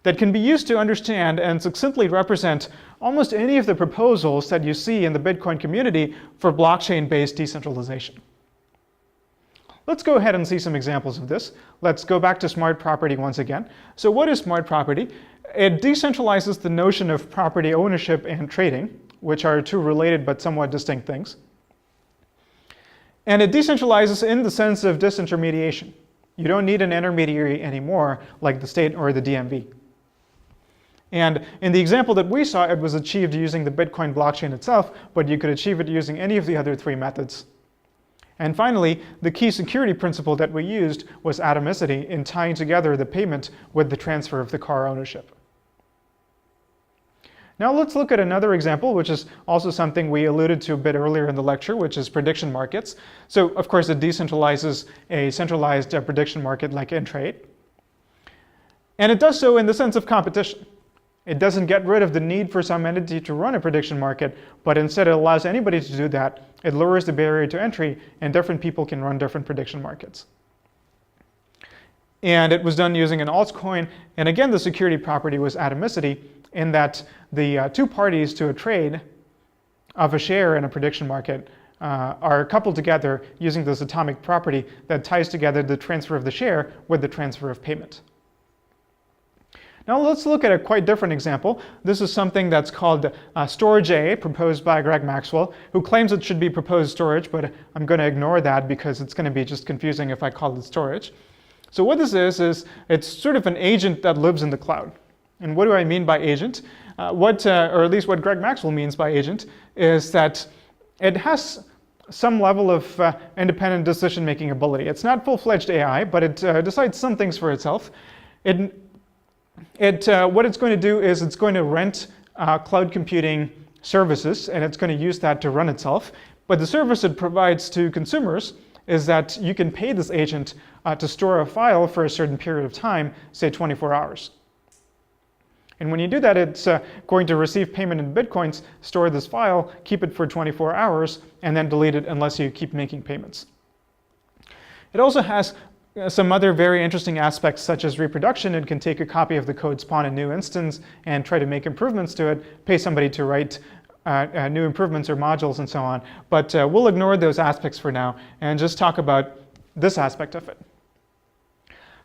that can be used to understand and succinctly represent almost any of the proposals that you see in the Bitcoin community for blockchain-based decentralization. Let's go ahead and see some examples of this. Let's go back to smart property once again. So what is smart property? It decentralizes the notion of property ownership and trading, which are 2 related but somewhat distinct things. And it decentralizes in the sense of disintermediation. You don't need an intermediary anymore like the state or the DMV. And in the example that we saw, it was achieved using the Bitcoin blockchain itself, but you could achieve it using any of the other 3 methods. And finally, the key security principle that we used was atomicity in tying together the payment with the transfer of the car ownership. Now let's look at another example, which is also something we alluded to a bit earlier in the lecture, which is prediction markets. So of course it decentralizes a centralized prediction market like Intrade. And it does so in the sense of competition. It doesn't get rid of the need for some entity to run a prediction market, but instead it allows anybody to do that. It lowers the barrier to entry, and different people can run different prediction markets. And it was done using an altcoin, and again the security property was atomicity, in that the two parties to a trade of a share in a prediction market are coupled together using this atomic property that ties together the transfer of the share with the transfer of payment. Now let's look at a quite different example. This is something that's called storage A, proposed by Greg Maxwell, who claims it should be proposed storage, but I'm going to ignore that because it's going to be just confusing if I call it storage. So what this is it's sort of an agent that lives in the cloud. And what do I mean by agent? Or at least what Greg Maxwell means by agent, is that it has some level of independent decision-making ability. It's not full-fledged AI, but it decides some things for itself. What it's going to do is it's going to rent cloud computing services, and it's going to use that to run itself. But the service it provides to consumers is that you can pay this agent to store a file for a certain period of time, say 24 hours. And when you do that, it's going to receive payment in Bitcoins, store this file, keep it for 24 hours, and then delete it unless you keep making payments. It also has some other very interesting aspects, such as reproduction. It can take a copy of the code, spawn a new instance, and try to make improvements to it, pay somebody to write new improvements or modules and so on. But we'll ignore those aspects for now and just talk about this aspect of it.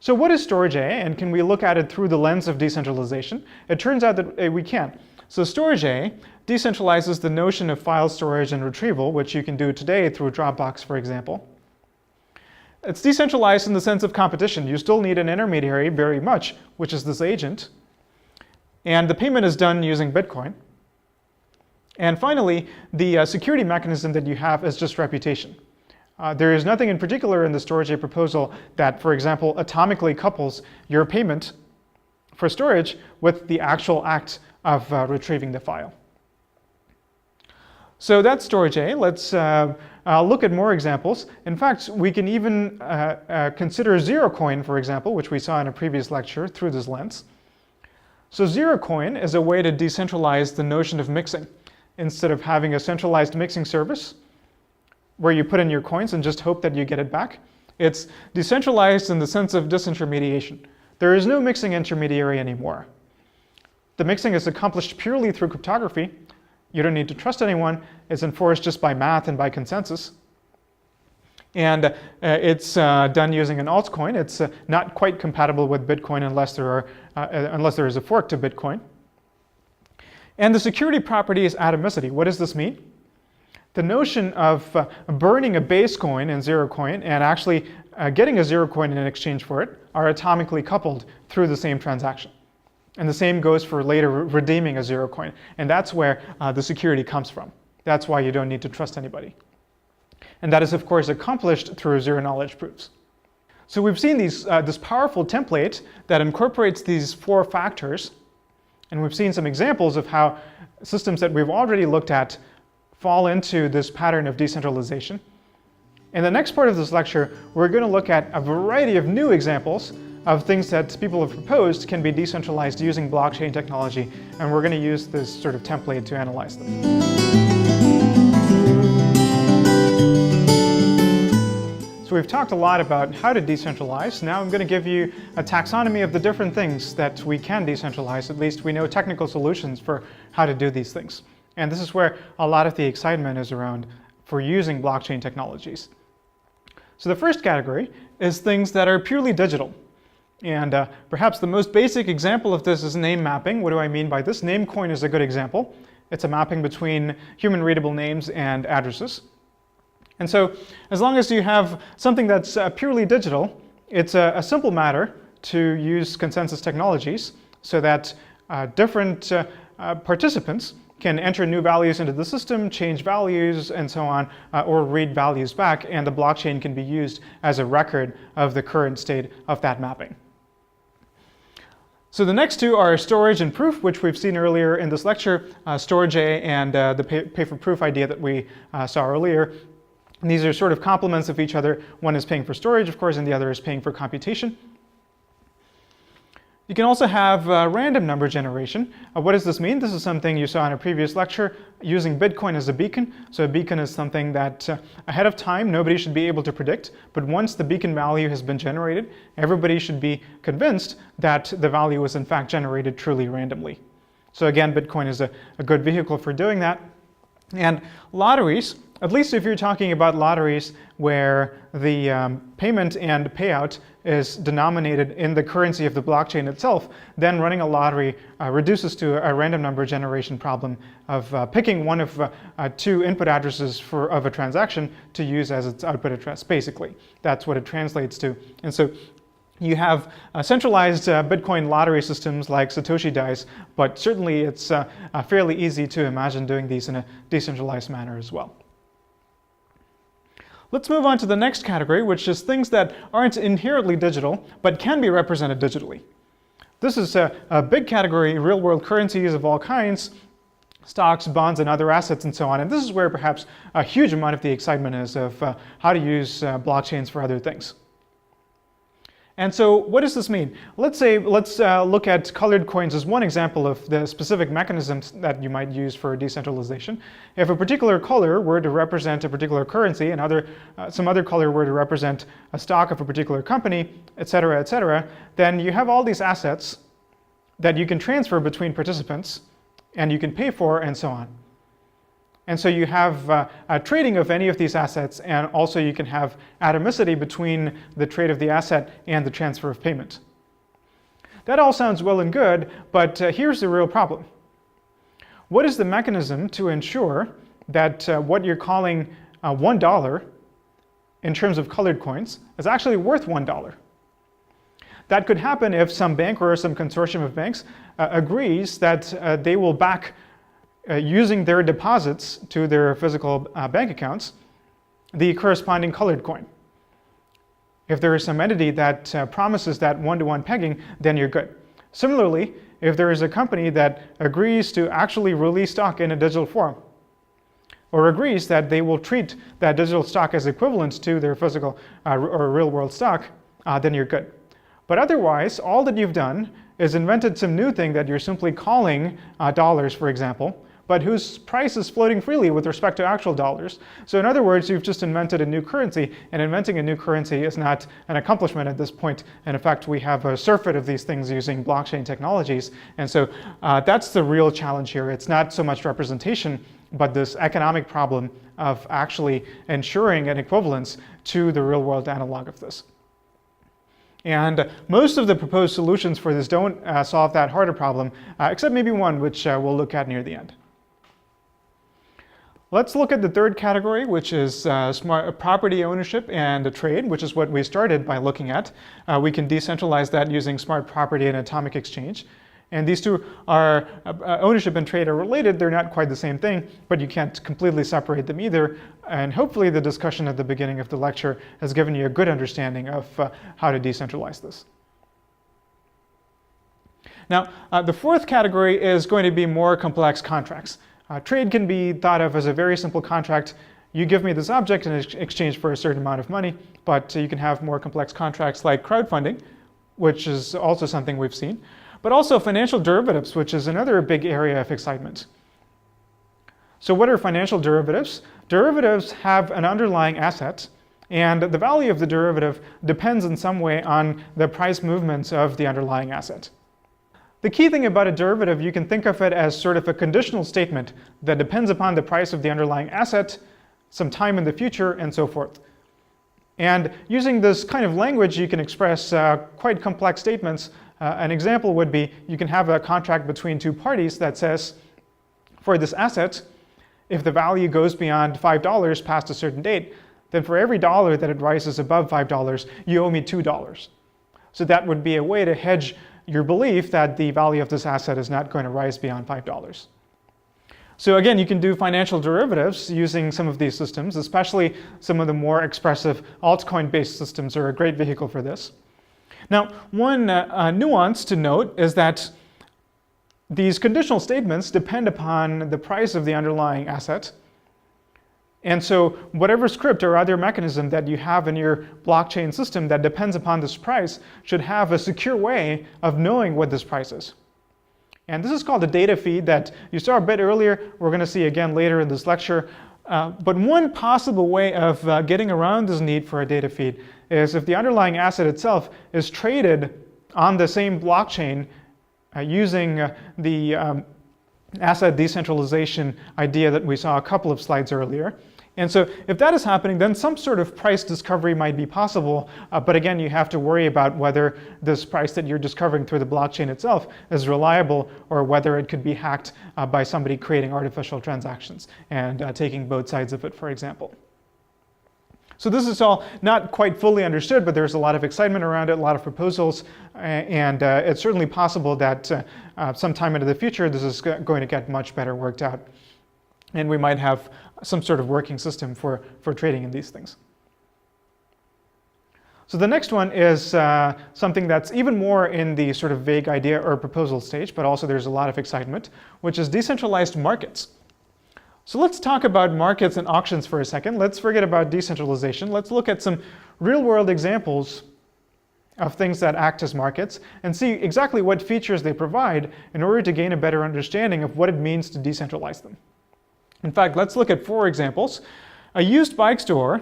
So what is storage A, and can we look at it through the lens of decentralization? It turns out that we can. So storage A decentralizes the notion of file storage and retrieval, which you can do today through Dropbox, for example. It's decentralized in the sense of competition. You still need an intermediary very much, which is this agent. And the payment is done using Bitcoin. And finally, the security mechanism that you have is just reputation. There is nothing in particular in the storage A proposal that, for example, atomically couples your payment for storage with the actual act of retrieving the file. So that's storage A. Let's look at more examples. In fact, we can even consider ZeroCoin, for example, which we saw in a previous lecture through this lens. So ZeroCoin is a way to decentralize the notion of mixing. Instead of having a centralized mixing service where you put in your coins and just hope that you get it back, it's decentralized in the sense of disintermediation. There is no mixing intermediary anymore. The mixing is accomplished purely through cryptography. You don't need to trust anyone. It's enforced just by math and by consensus. And it's done using an altcoin. It's not quite compatible with Bitcoin unless there is a fork to Bitcoin. And the security property is atomicity. What does this mean? The notion of burning a base coin in ZeroCoin and actually getting a ZeroCoin in exchange for it are atomically coupled through the same transaction. And the same goes for later redeeming a ZeroCoin. And that's where the security comes from. That's why you don't need to trust anybody. And that is, of course, accomplished through zero-knowledge proofs. So we've seen this powerful template that incorporates these four factors. And we've seen some examples of how systems that we've already looked at fall into this pattern of decentralization. In the next part of this lecture, we're going to look at a variety of new examples of things that people have proposed can be decentralized using blockchain technology, and we're going to use this sort of template to analyze them. So we've talked a lot about how to decentralize. Now I'm going to give you a taxonomy of the different things that we can decentralize. At least we know technical solutions for how to do these things. And this is where a lot of the excitement is around for using blockchain technologies. So the first category is things that are purely digital. And perhaps the most basic example of this is name mapping. What do I mean by this? Namecoin is a good example. It's a mapping between human readable names and addresses. And so as long as you have something that's purely digital, it's a simple matter to use consensus technologies so that different participants can enter new values into the system, change values, and so on, or read values back, and the blockchain can be used as a record of the current state of that mapping. So the next two are storage and proof, which we've seen earlier in this lecture, storage A and the pay for proof idea that we saw earlier. And these are sort of complements of each other. One is paying for storage, of course, and the other is paying for computation. You can also have random number generation. What does this mean? This is something you saw in a previous lecture using Bitcoin as a beacon. So a beacon is something that ahead of time nobody should be able to predict, but once the beacon value has been generated, everybody should be convinced that the value was in fact generated truly randomly. So again, Bitcoin is a good vehicle for doing that. And lotteries, at least if you're talking about lotteries where the payment and payout is denominated in the currency of the blockchain itself, then running a lottery reduces to a random number generation problem of picking one of two input addresses of a transaction to use as its output address, basically. That's what it translates to. And so you have centralized Bitcoin lottery systems like Satoshi dice, but certainly it's fairly easy to imagine doing these in a decentralized manner as well. Let's move on to the next category, which is things that aren't inherently digital, but can be represented digitally. This is a big category, real-world currencies of all kinds, stocks, bonds, and other assets, and so on. And this is where perhaps a huge amount of the excitement is of how to use blockchains for other things. And so what does this mean? Let's look at colored coins as one example of the specific mechanisms that you might use for decentralization. If a particular color were to represent a particular currency and some other color were to represent a stock of a particular company, et cetera, then you have all these assets that you can transfer between participants and you can pay for and so on. And so you have a trading of any of these assets, and also you can have atomicity between the trade of the asset and the transfer of payment. That all sounds well and good, but here's the real problem. What is the mechanism to ensure that what you're calling $1 in terms of colored coins is actually worth $1? That could happen if some bank or some consortium of banks agrees that they will back using their deposits to their physical bank accounts, the corresponding colored coin. If there is some entity that promises that one-to-one pegging, then you're good. Similarly, if there is a company that agrees to actually release stock in a digital form, or agrees that they will treat that digital stock as equivalent to their physical or real-world stock, then you're good. But otherwise, all that you've done is invented some new thing that you're simply calling dollars, for example, but whose price is floating freely with respect to actual dollars. So in other words, you've just invented a new currency, and inventing a new currency is not an accomplishment at this point. And in fact, we have a surfeit of these things using blockchain technologies. And so that's the real challenge here. It's not so much representation, but this economic problem of actually ensuring an equivalence to the real world analog of this. And most of the proposed solutions for this don't solve that harder problem, except maybe one, which we'll look at near the end. Let's look at the third category, which is smart property ownership and trade, which is what we started by looking at. We can decentralize that using smart property and atomic exchange. And these two are, ownership and trade are related. They're not quite the same thing, but you can't completely separate them either. And hopefully the discussion at the beginning of the lecture has given you a good understanding of how to decentralize this. Now, the fourth category is going to be more complex contracts. Trade can be thought of as a very simple contract. You give me this object in exchange for a certain amount of money, but you can have more complex contracts like crowdfunding, which is also something we've seen, but also financial derivatives, which is another big area of excitement. So what are financial derivatives? Derivatives have an underlying asset, and the value of the derivative depends in some way on the price movements of the underlying asset. The key thing about a derivative, you can think of it as sort of a conditional statement that depends upon the price of the underlying asset, some time in the future, and so forth. And using this kind of language, you can express quite complex statements. An example would be you can have a contract between two parties that says, for this asset, if the value goes beyond $5 past a certain date, then for every dollar that it rises above $5, you owe me $2. So that would be a way to hedge your belief that the value of this asset is not going to rise beyond $5. So again, you can do financial derivatives using some of these systems, especially some of the more expressive altcoin-based systems are a great vehicle for this. Now, one nuance to note is that these conditional statements depend upon the price of the underlying asset. And so whatever script or other mechanism that you have in your blockchain system that depends upon this price should have a secure way of knowing what this price is. And this is called a data feed that you saw a bit earlier. We're going to see again later in this lecture. But one possible way of getting around this need for a data feed is if the underlying asset itself is traded on the same blockchain using the asset decentralization idea that we saw a couple of slides earlier. And so if that is happening, then some sort of price discovery might be possible. But again, you have to worry about whether this price that you're discovering through the blockchain itself is reliable or whether it could be hacked by somebody creating artificial transactions and taking both sides of it, for example. So this is all not quite fully understood, but there's a lot of excitement around it, a lot of proposals, and it's certainly possible that sometime into the future this is going to get much better worked out. And we might have some sort of working system for trading in these things. So the next one is something that's even more in the sort of vague idea or proposal stage, but also there's a lot of excitement, which is decentralized markets. So let's talk about markets and auctions for a second. Let's forget about decentralization. Let's look at some real-world examples of things that act as markets and see exactly what features they provide in order to gain a better understanding of what it means to decentralize them. In fact, let's look at 4 examples. A used bike store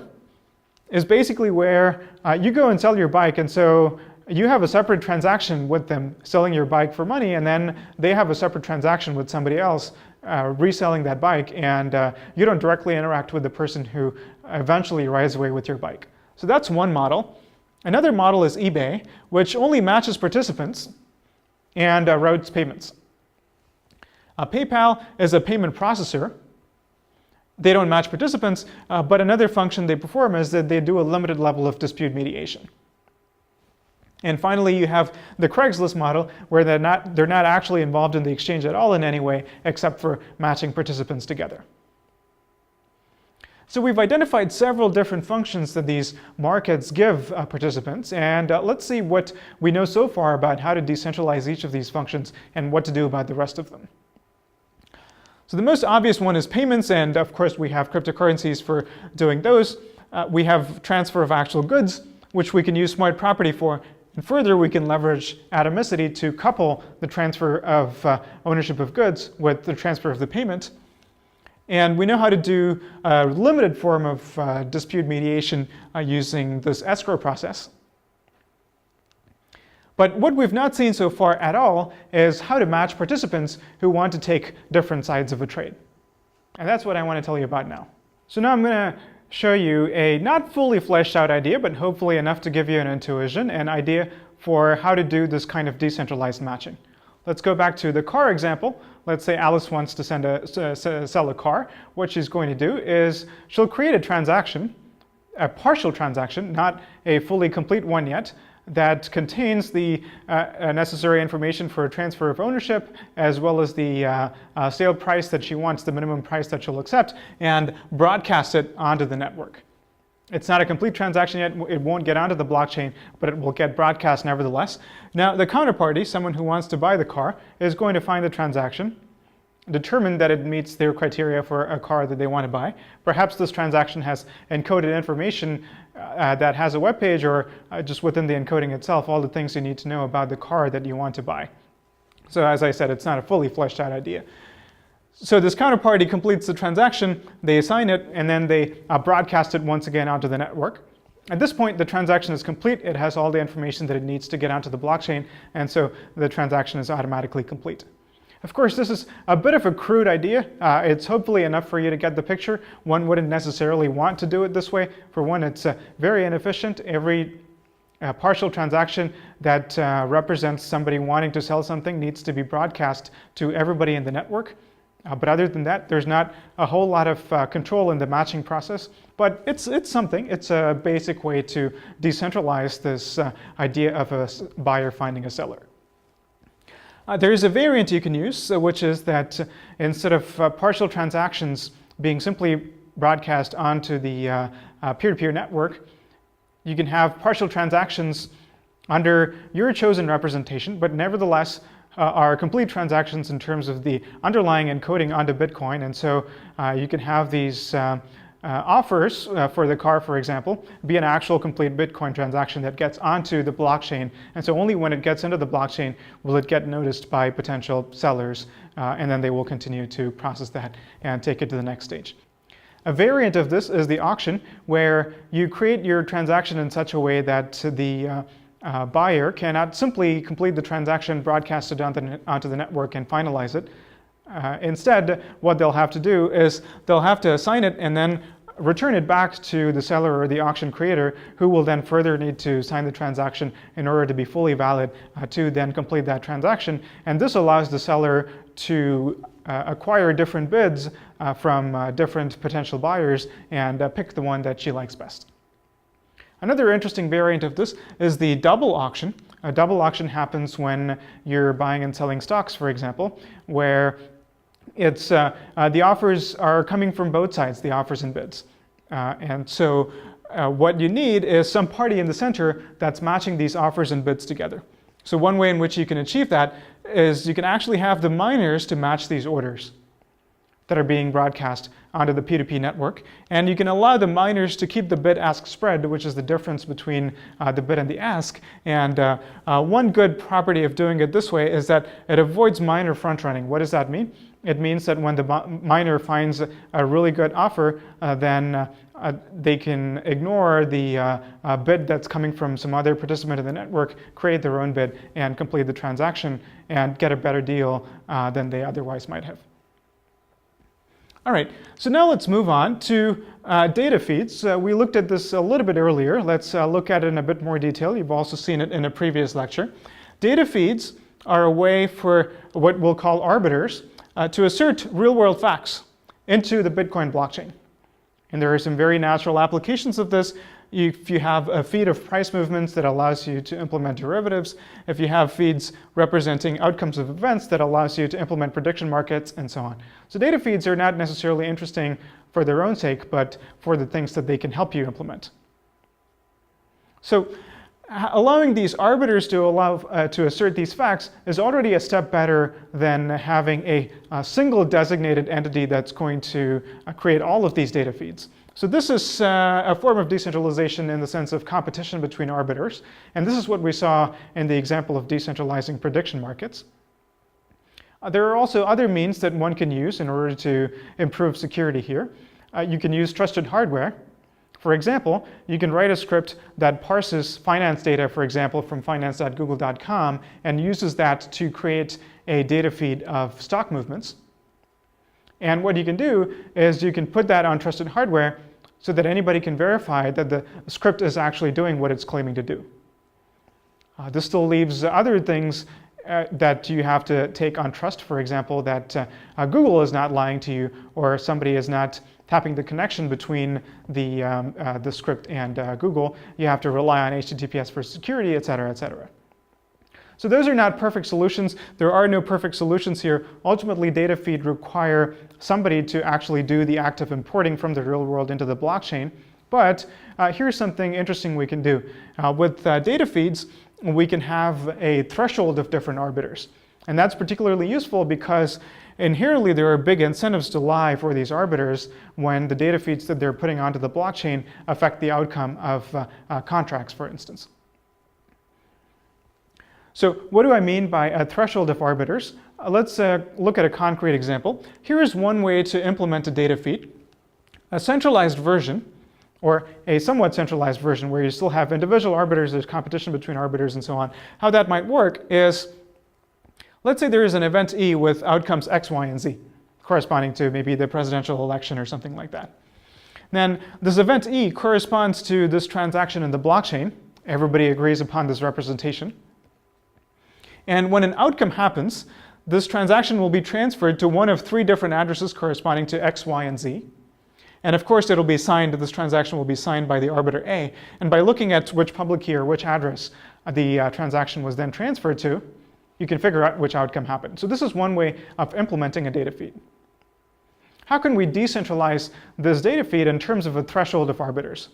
is basically where you go and sell your bike, and so you have a separate transaction with them selling your bike for money, and then they have a separate transaction with somebody else reselling that bike, and you don't directly interact with the person who eventually rides away with your bike. So that's one model. Another model is eBay, which only matches participants and routes payments. PayPal is a payment processor. They don't match participants, but another function they perform is that they do a limited level of dispute mediation. And finally, you have the Craigslist model, where they're not actually involved in the exchange at all in any way, except for matching participants together. So we've identified several different functions that these markets give participants, and let's see what we know so far about how to decentralize each of these functions and what to do about the rest of them. So the most obvious one is payments, and of course we have cryptocurrencies for doing those. We have transfer of actual goods, which we can use smart property for. And further, we can leverage atomicity to couple the transfer of ownership of goods with the transfer of the payment. And we know how to do a limited form of dispute mediation using this escrow process. But what we've not seen so far at all is how to match participants who want to take different sides of a trade. And that's what I want to tell you about now. So now I'm going to show you a not fully fleshed out idea, but hopefully enough to give you an intuition, an idea for how to do this kind of decentralized matching. Let's go back to the car example. Let's say Alice wants to sell a car. What she's going to do is she'll create a transaction, a partial transaction, not a fully complete one yet, that contains the necessary information for a transfer of ownership, as well as the sale price that she wants, the minimum price that she'll accept, and broadcast it onto the network. It's not a complete transaction yet. It won't get onto the blockchain, but it will get broadcast nevertheless. Now, the counterparty, someone who wants to buy the car, is going to find the transaction, determine that it meets their criteria for a car that they want to buy. Perhaps this transaction has encoded information that has a web page, or just within the encoding itself, all the things you need to know about the car that you want to buy. So as I said, it's not a fully fleshed out idea. So this counterparty completes the transaction, they assign it, and then they broadcast it once again onto the network. At this point, the transaction is complete. It has all the information that it needs to get onto the blockchain, and so the transaction is automatically complete. Of course, this is a bit of a crude idea. It's hopefully enough for you to get the picture. One wouldn't necessarily want to do it this way. For one, it's very inefficient. Every partial transaction that represents somebody wanting to sell something needs to be broadcast to everybody in the network. But other than that, there's not a whole lot of control in the matching process. But it's something. It's a basic way to decentralize this idea of a buyer finding a seller. There is a variant you can use, which is that instead of partial transactions being simply broadcast onto the peer-to-peer network, you can have partial transactions under your chosen representation, but nevertheless are complete transactions in terms of the underlying encoding onto Bitcoin. And so you can have these offers for the car, for example, be an actual complete Bitcoin transaction that gets onto the blockchain. And so only when it gets into the blockchain will it get noticed by potential sellers, and then they will continue to process that and take it to the next stage. A variant of this is the auction, where you create your transaction in such a way that the buyer cannot simply complete the transaction, broadcast it onto the network, and finalize it. Instead, what they'll have to do is they'll have to assign it and then return it back to the seller or the auction creator, who will then further need to sign the transaction in order to be fully valid to then complete that transaction. And this allows the seller to acquire different bids from different potential buyers and pick the one that she likes best. Another interesting variant of this is the double auction. A double auction happens when you're buying and selling stocks, for example, where it's the offers are coming from both sides, the offers and bids. And so what you need is some party in the center that's matching these offers and bids together. So one way in which you can achieve that is you can actually have the miners to match these orders that are being broadcast onto the P2P network. And you can allow the miners to keep the bid-ask spread, which is the difference between the bid and the ask. And one good property of doing it this way is that it avoids miner front-running. What does that mean? It means that when the miner finds a really good offer, then they can ignore the bid that's coming from some other participant in the network, create their own bid, and complete the transaction and get a better deal than they otherwise might have. All right, so now let's move on to data feeds. We looked at this a little bit earlier. Let's look at it in a bit more detail. You've also seen it in a previous lecture. Data feeds are a way for what we'll call arbiters to assert real-world facts into the Bitcoin blockchain. And there are some very natural applications of this. If you have a feed of price movements that allows you to implement derivatives, if you have feeds representing outcomes of events that allows you to implement prediction markets, and so on. So data feeds are not necessarily interesting for their own sake, but for the things that they can help you implement. So allowing these arbiters to assert these facts is already a step better than having a single designated entity that's going to create all of these data feeds. So this is a form of decentralization in the sense of competition between arbiters. And this is what we saw in the example of decentralizing prediction markets. There are also other means that one can use in order to improve security here. You can use trusted hardware. For example, you can write a script that parses finance data, for example, from finance.google.com and uses that to create a data feed of stock movements. And what you can do is you can put that on trusted hardware so that anybody can verify that the script is actually doing what it's claiming to do. This still leaves other things that you have to take on trust. For example, that Google is not lying to you, or somebody is not tapping the connection between the script and Google. You have to rely on HTTPS for security, et cetera, et cetera. So those are not perfect solutions. There are no perfect solutions here. Ultimately, data feed require somebody to actually do the act of importing from the real world into the blockchain. But here's something interesting we can do. With data feeds, we can have a threshold of different arbiters. And that's particularly useful because inherently there are big incentives to lie for these arbiters when the data feeds that they're putting onto the blockchain affect the outcome of contracts, for instance. So what do I mean by a threshold of arbiters? Let's look at a concrete example. Here is one way to implement a data feed. A centralized version, or a somewhat centralized version where you still have individual arbiters, there's competition between arbiters and so on. How that might work is, let's say there is an event E with outcomes X, Y, and Z, corresponding to maybe the presidential election or something like that. Then this event E corresponds to this transaction in the blockchain. Everybody agrees upon this representation. And when an outcome happens, this transaction will be transferred to one of three different addresses corresponding to X, Y, and Z. And of course, it'll be signed, this transaction will be signed by the arbiter A. And by looking at which public key or which address the transaction was then transferred to, you can figure out which outcome happened. So this is one way of implementing a data feed. How can we decentralize this data feed in terms of a threshold of arbiters?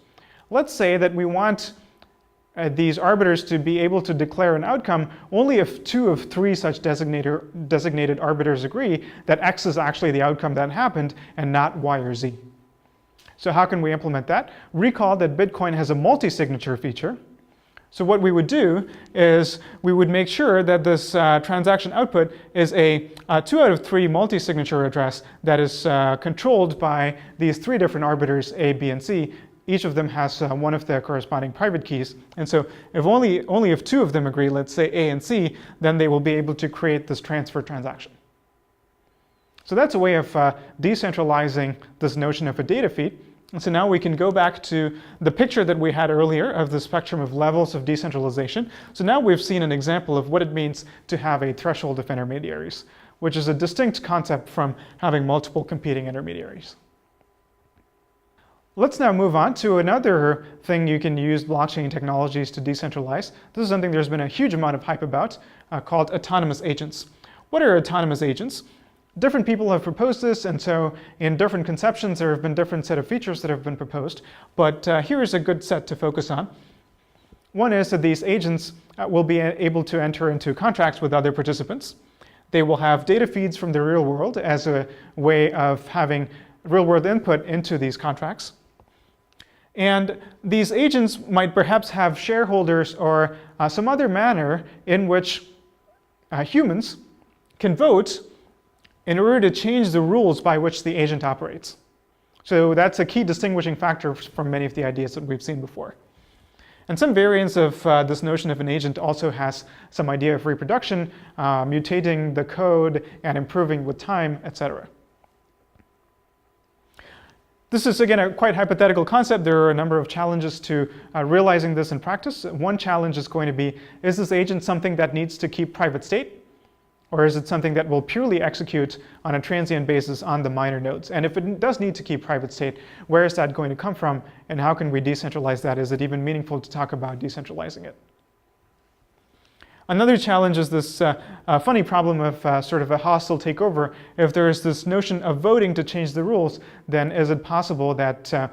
Let's say that we want these arbiters to be able to declare an outcome only if 2 of 3 such designated arbiters agree that X is actually the outcome that happened and not Y or Z. So how can we implement that? Recall that Bitcoin has a multi-signature feature. So what we would do is we would make sure that this transaction output is a 2 out of 3 multi-signature address that is controlled by these 3 different arbiters, A, B, and C. Each of them has one of their corresponding private keys. And so if only if 2 of them agree, let's say A and C, then they will be able to create this transfer transaction. So that's a way of decentralizing this notion of a data feed. And so now we can go back to the picture that we had earlier of the spectrum of levels of decentralization. So now we've seen an example of what it means to have a threshold of intermediaries, which is a distinct concept from having multiple competing intermediaries. Let's now move on to another thing you can use blockchain technologies to decentralize. This is something there's been a huge amount of hype about, called autonomous agents. What are autonomous agents? Different people have proposed this, and so in different conceptions there have been different set of features that have been proposed, but here is a good set to focus on. One is that these agents will be able to enter into contracts with other participants. They will have data feeds from the real world as a way of having real world input into these contracts. And these agents might perhaps have shareholders or some other manner in which humans can vote in order to change the rules by which the agent operates. So that's a key distinguishing factor from many of the ideas that we've seen before. And some variants of this notion of an agent also has some idea of reproduction, mutating the code and improving with time, etc. This is, again, a quite hypothetical concept. There are a number of challenges to realizing this in practice. One challenge is going to be, is this agent something that needs to keep private state? Or is it something that will purely execute on a transient basis on the minor nodes? And if it does need to keep private state, where is that going to come from? And how can we decentralize that? Is it even meaningful to talk about decentralizing it? Another challenge is this funny problem of sort of a hostile takeover. If there is this notion of voting to change the rules, then is it possible that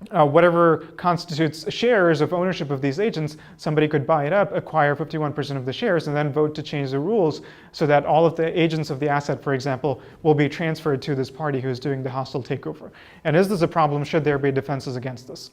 whatever constitutes shares of ownership of these agents, somebody could buy it up, acquire 51% of the shares, and then vote to change the rules so that all of the agents of the asset, for example, will be transferred to this party who is doing the hostile takeover? And is this a problem? Should there be defenses against this?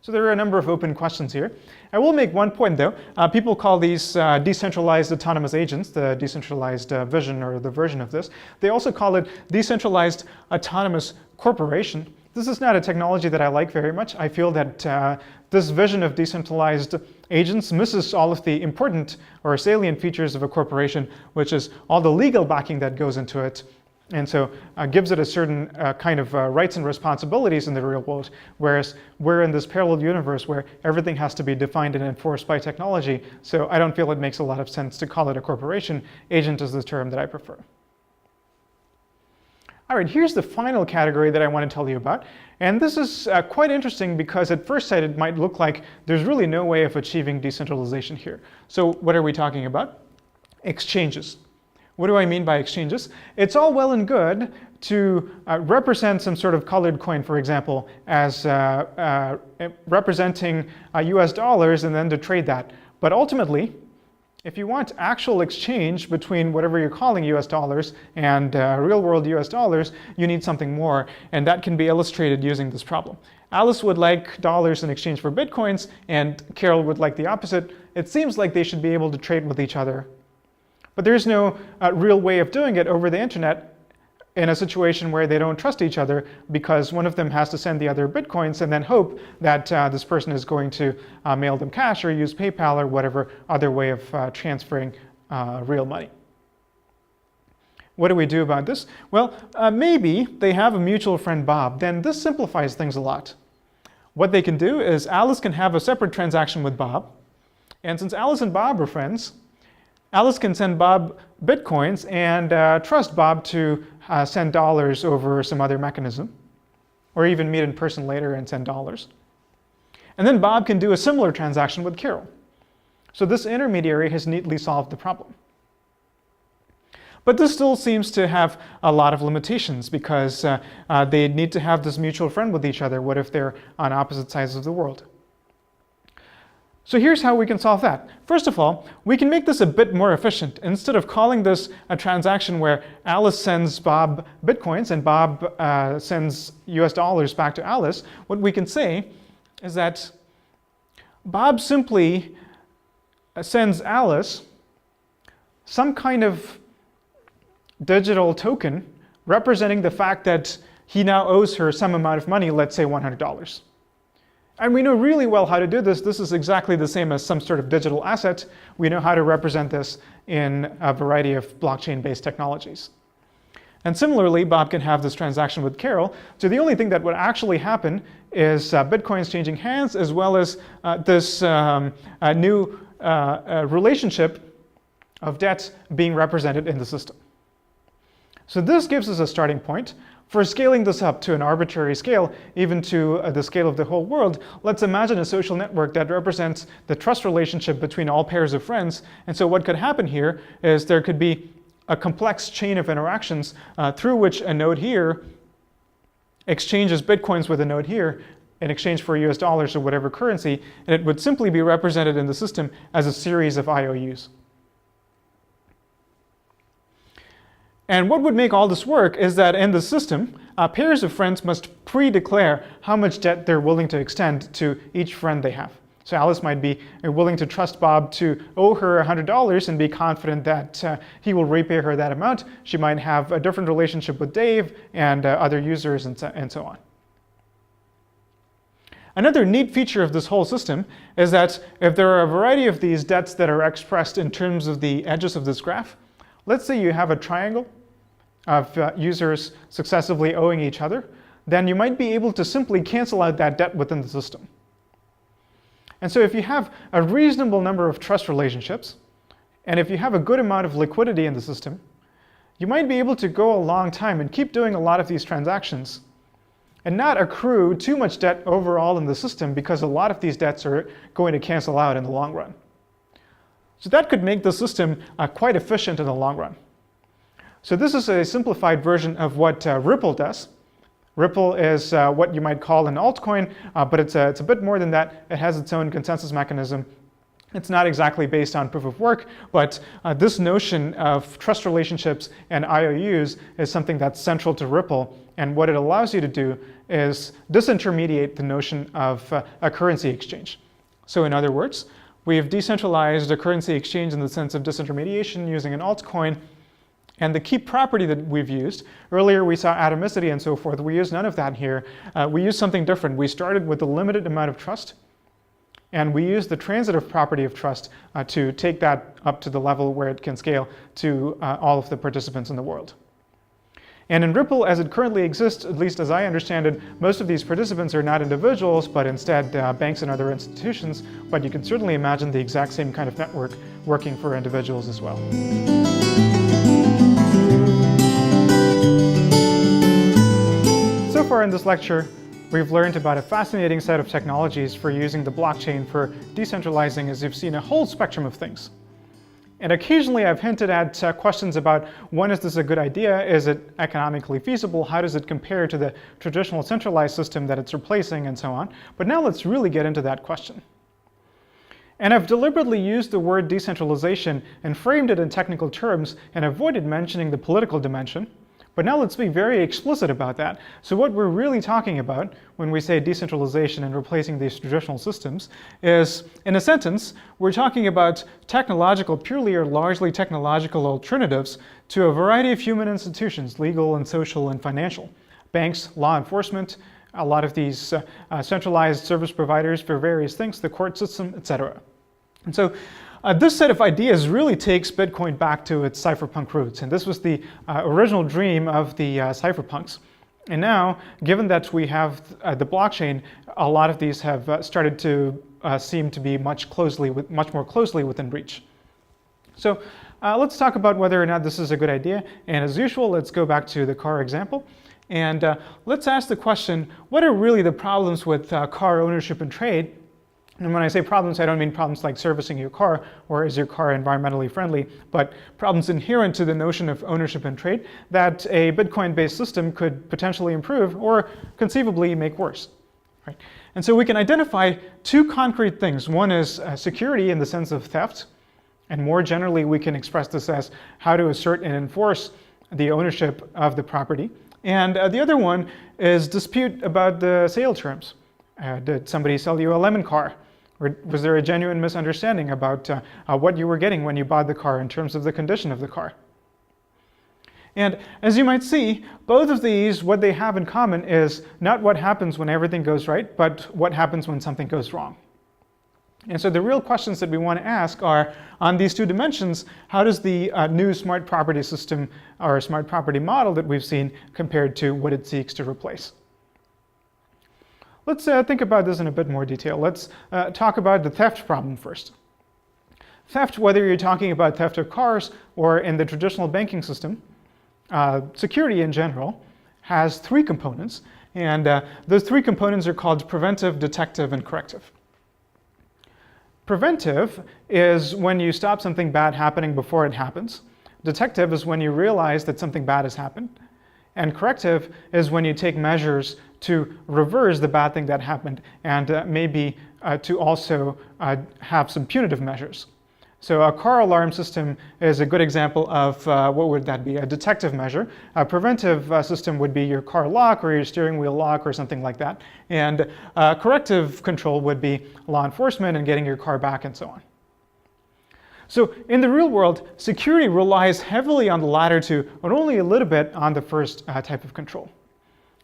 So there are a number of open questions here. I will make one point, though. People call these decentralized autonomous agents, the decentralized vision or the version of this. They also call it decentralized autonomous corporation. This is not a technology that I like very much. I feel that this vision of decentralized agents misses all of the important or salient features of a corporation, which is all the legal backing that goes into it. And so gives it a certain kind of rights and responsibilities in the real world, whereas we're in this parallel universe where everything has to be defined and enforced by technology. So I don't feel it makes a lot of sense to call it a corporation. Agent is the term that I prefer. All right, here's the final category that I want to tell you about. And this is quite interesting because at first sight it might look like there's really no way of achieving decentralization here. So what are we talking about? Exchanges. What do I mean by exchanges? It's all well and good to represent some sort of colored coin, for example, as representing US dollars and then to trade that. But ultimately, if you want actual exchange between whatever you're calling US dollars and real world US dollars, you need something more. And that can be illustrated using this problem. Alice would like dollars in exchange for Bitcoins, and Carol would like the opposite. It seems like they should be able to trade with each other. But there's no real way of doing it over the internet in a situation where they don't trust each other, because one of them has to send the other Bitcoins and then hope that this person is going to mail them cash or use PayPal or whatever other way of transferring real money. What do we do about this? Well, maybe they have a mutual friend, Bob. Then this simplifies things a lot. What they can do is Alice can have a separate transaction with Bob. And since Alice and Bob are friends, Alice can send Bob Bitcoins and trust Bob to send dollars over some other mechanism, or even meet in person later and send dollars. And then Bob can do a similar transaction with Carol. So this intermediary has neatly solved the problem. But this still seems to have a lot of limitations because they need to have this mutual friend with each other. What if they're on opposite sides of the world? So here's how we can solve that. First of all, we can make this a bit more efficient. Instead of calling this a transaction where Alice sends Bob bitcoins and Bob sends US dollars back to Alice, what we can say is that Bob simply sends Alice some kind of digital token representing the fact that he now owes her some amount of money, let's say $100. And we know really well how to do this. This is exactly the same as some sort of digital asset. We know how to represent this in a variety of blockchain-based technologies. And similarly, Bob can have this transaction with Carol. So the only thing that would actually happen is bitcoins changing hands, as well as this new relationship of debt being represented in the system. So this gives us a starting point. For scaling this up to an arbitrary scale, even to the scale of the whole world, let's imagine a social network that represents the trust relationship between all pairs of friends. And so what could happen here is there could be a complex chain of interactions through which a node here exchanges bitcoins with a node here in exchange for US dollars or whatever currency, and it would simply be represented in the system as a series of IOUs. And what would make all this work is that in the system, pairs of friends must pre-declare how much debt they're willing to extend to each friend they have. So Alice might be willing to trust Bob to owe her $100 and be confident that he will repay her that amount. She might have a different relationship with Dave and other users and so on. Another neat feature of this whole system is that if there are a variety of these debts that are expressed in terms of the edges of this graph, let's say you have a triangle of users successively owing each other, then you might be able to simply cancel out that debt within the system. And so if you have a reasonable number of trust relationships, and if you have a good amount of liquidity in the system, you might be able to go a long time and keep doing a lot of these transactions and not accrue too much debt overall in the system, because a lot of these debts are going to cancel out in the long run. So that could make the system quite efficient in the long run. So this is a simplified version of what Ripple does. Ripple is what you might call an altcoin, but it's a bit more than that. It has its own consensus mechanism. It's not exactly based on proof of work, but this notion of trust relationships and IOUs is something that's central to Ripple. And what it allows you to do is disintermediate the notion of a currency exchange. So in other words, we've decentralized a currency exchange in the sense of disintermediation using an altcoin. And the key property that we've used, earlier we saw atomicity and so forth, we use none of that here. We use something different. We started with a limited amount of trust, and we use the transitive property of trust to take that up to the level where it can scale to all of the participants in the world. And in Ripple, as it currently exists, at least as I understand it, most of these participants are not individuals, but instead banks and other institutions. But you can certainly imagine the exact same kind of network working for individuals as well. So far in this lecture, we've learned about a fascinating set of technologies for using the blockchain for decentralizing, as you've seen, a whole spectrum of things. And occasionally I've hinted at questions about, when is this a good idea? Is it economically feasible? How does it compare to the traditional centralized system that it's replacing, and so on? But now let's really get into that question. And I've deliberately used the word decentralization and framed it in technical terms and avoided mentioning the political dimension. But now let's be very explicit about that. So what we're really talking about when we say decentralization and replacing these traditional systems is, in a sentence, we're talking about technological, purely or largely technological alternatives to a variety of human institutions, legal and social and financial. Banks, law enforcement, a lot of these centralized service providers for various things, the court system, etc. And so this set of ideas really takes Bitcoin back to its cypherpunk roots, and this was the original dream of the cypherpunks. And now, given that we have the blockchain, a lot of these have started to seem to be much more closely within reach. So let's talk about whether or not this is a good idea. And as usual, let's go back to the car example. And let's ask the question, what are really the problems with car ownership and trade? And when I say problems, I don't mean problems like servicing your car or is your car environmentally friendly, but problems inherent to the notion of ownership and trade that a Bitcoin-based system could potentially improve or conceivably make worse. Right? And so we can identify two concrete things. One is security in the sense of theft, and more generally we can express this as how to assert and enforce the ownership of the property. And the other one is dispute about the sale terms. Did somebody sell you a lemon car? Or was there a genuine misunderstanding about what you were getting when you bought the car in terms of the condition of the car? And as you might see, both of these, what they have in common is not what happens when everything goes right, but what happens when something goes wrong. And so the real questions that we want to ask are, on these two dimensions, how does the new smart property system or smart property model that we've seen compared to what it seeks to replace? Let's think about this in a bit more detail. Let's talk about the theft problem first. Theft, whether you're talking about theft of cars or in the traditional banking system, security in general has three components, and those three components are called preventive, detective, and corrective. Preventive is when you stop something bad happening before it happens. Detective is when you realize that something bad has happened. And corrective is when you take measures to reverse the bad thing that happened and maybe to also have some punitive measures. So a car alarm system is a good example of what would that be? A detective measure. A preventive system would be your car lock or your steering wheel lock or something like that. And corrective control would be law enforcement and getting your car back and so on. So in the real world, security relies heavily on the latter two, but only a little bit on the first type of control.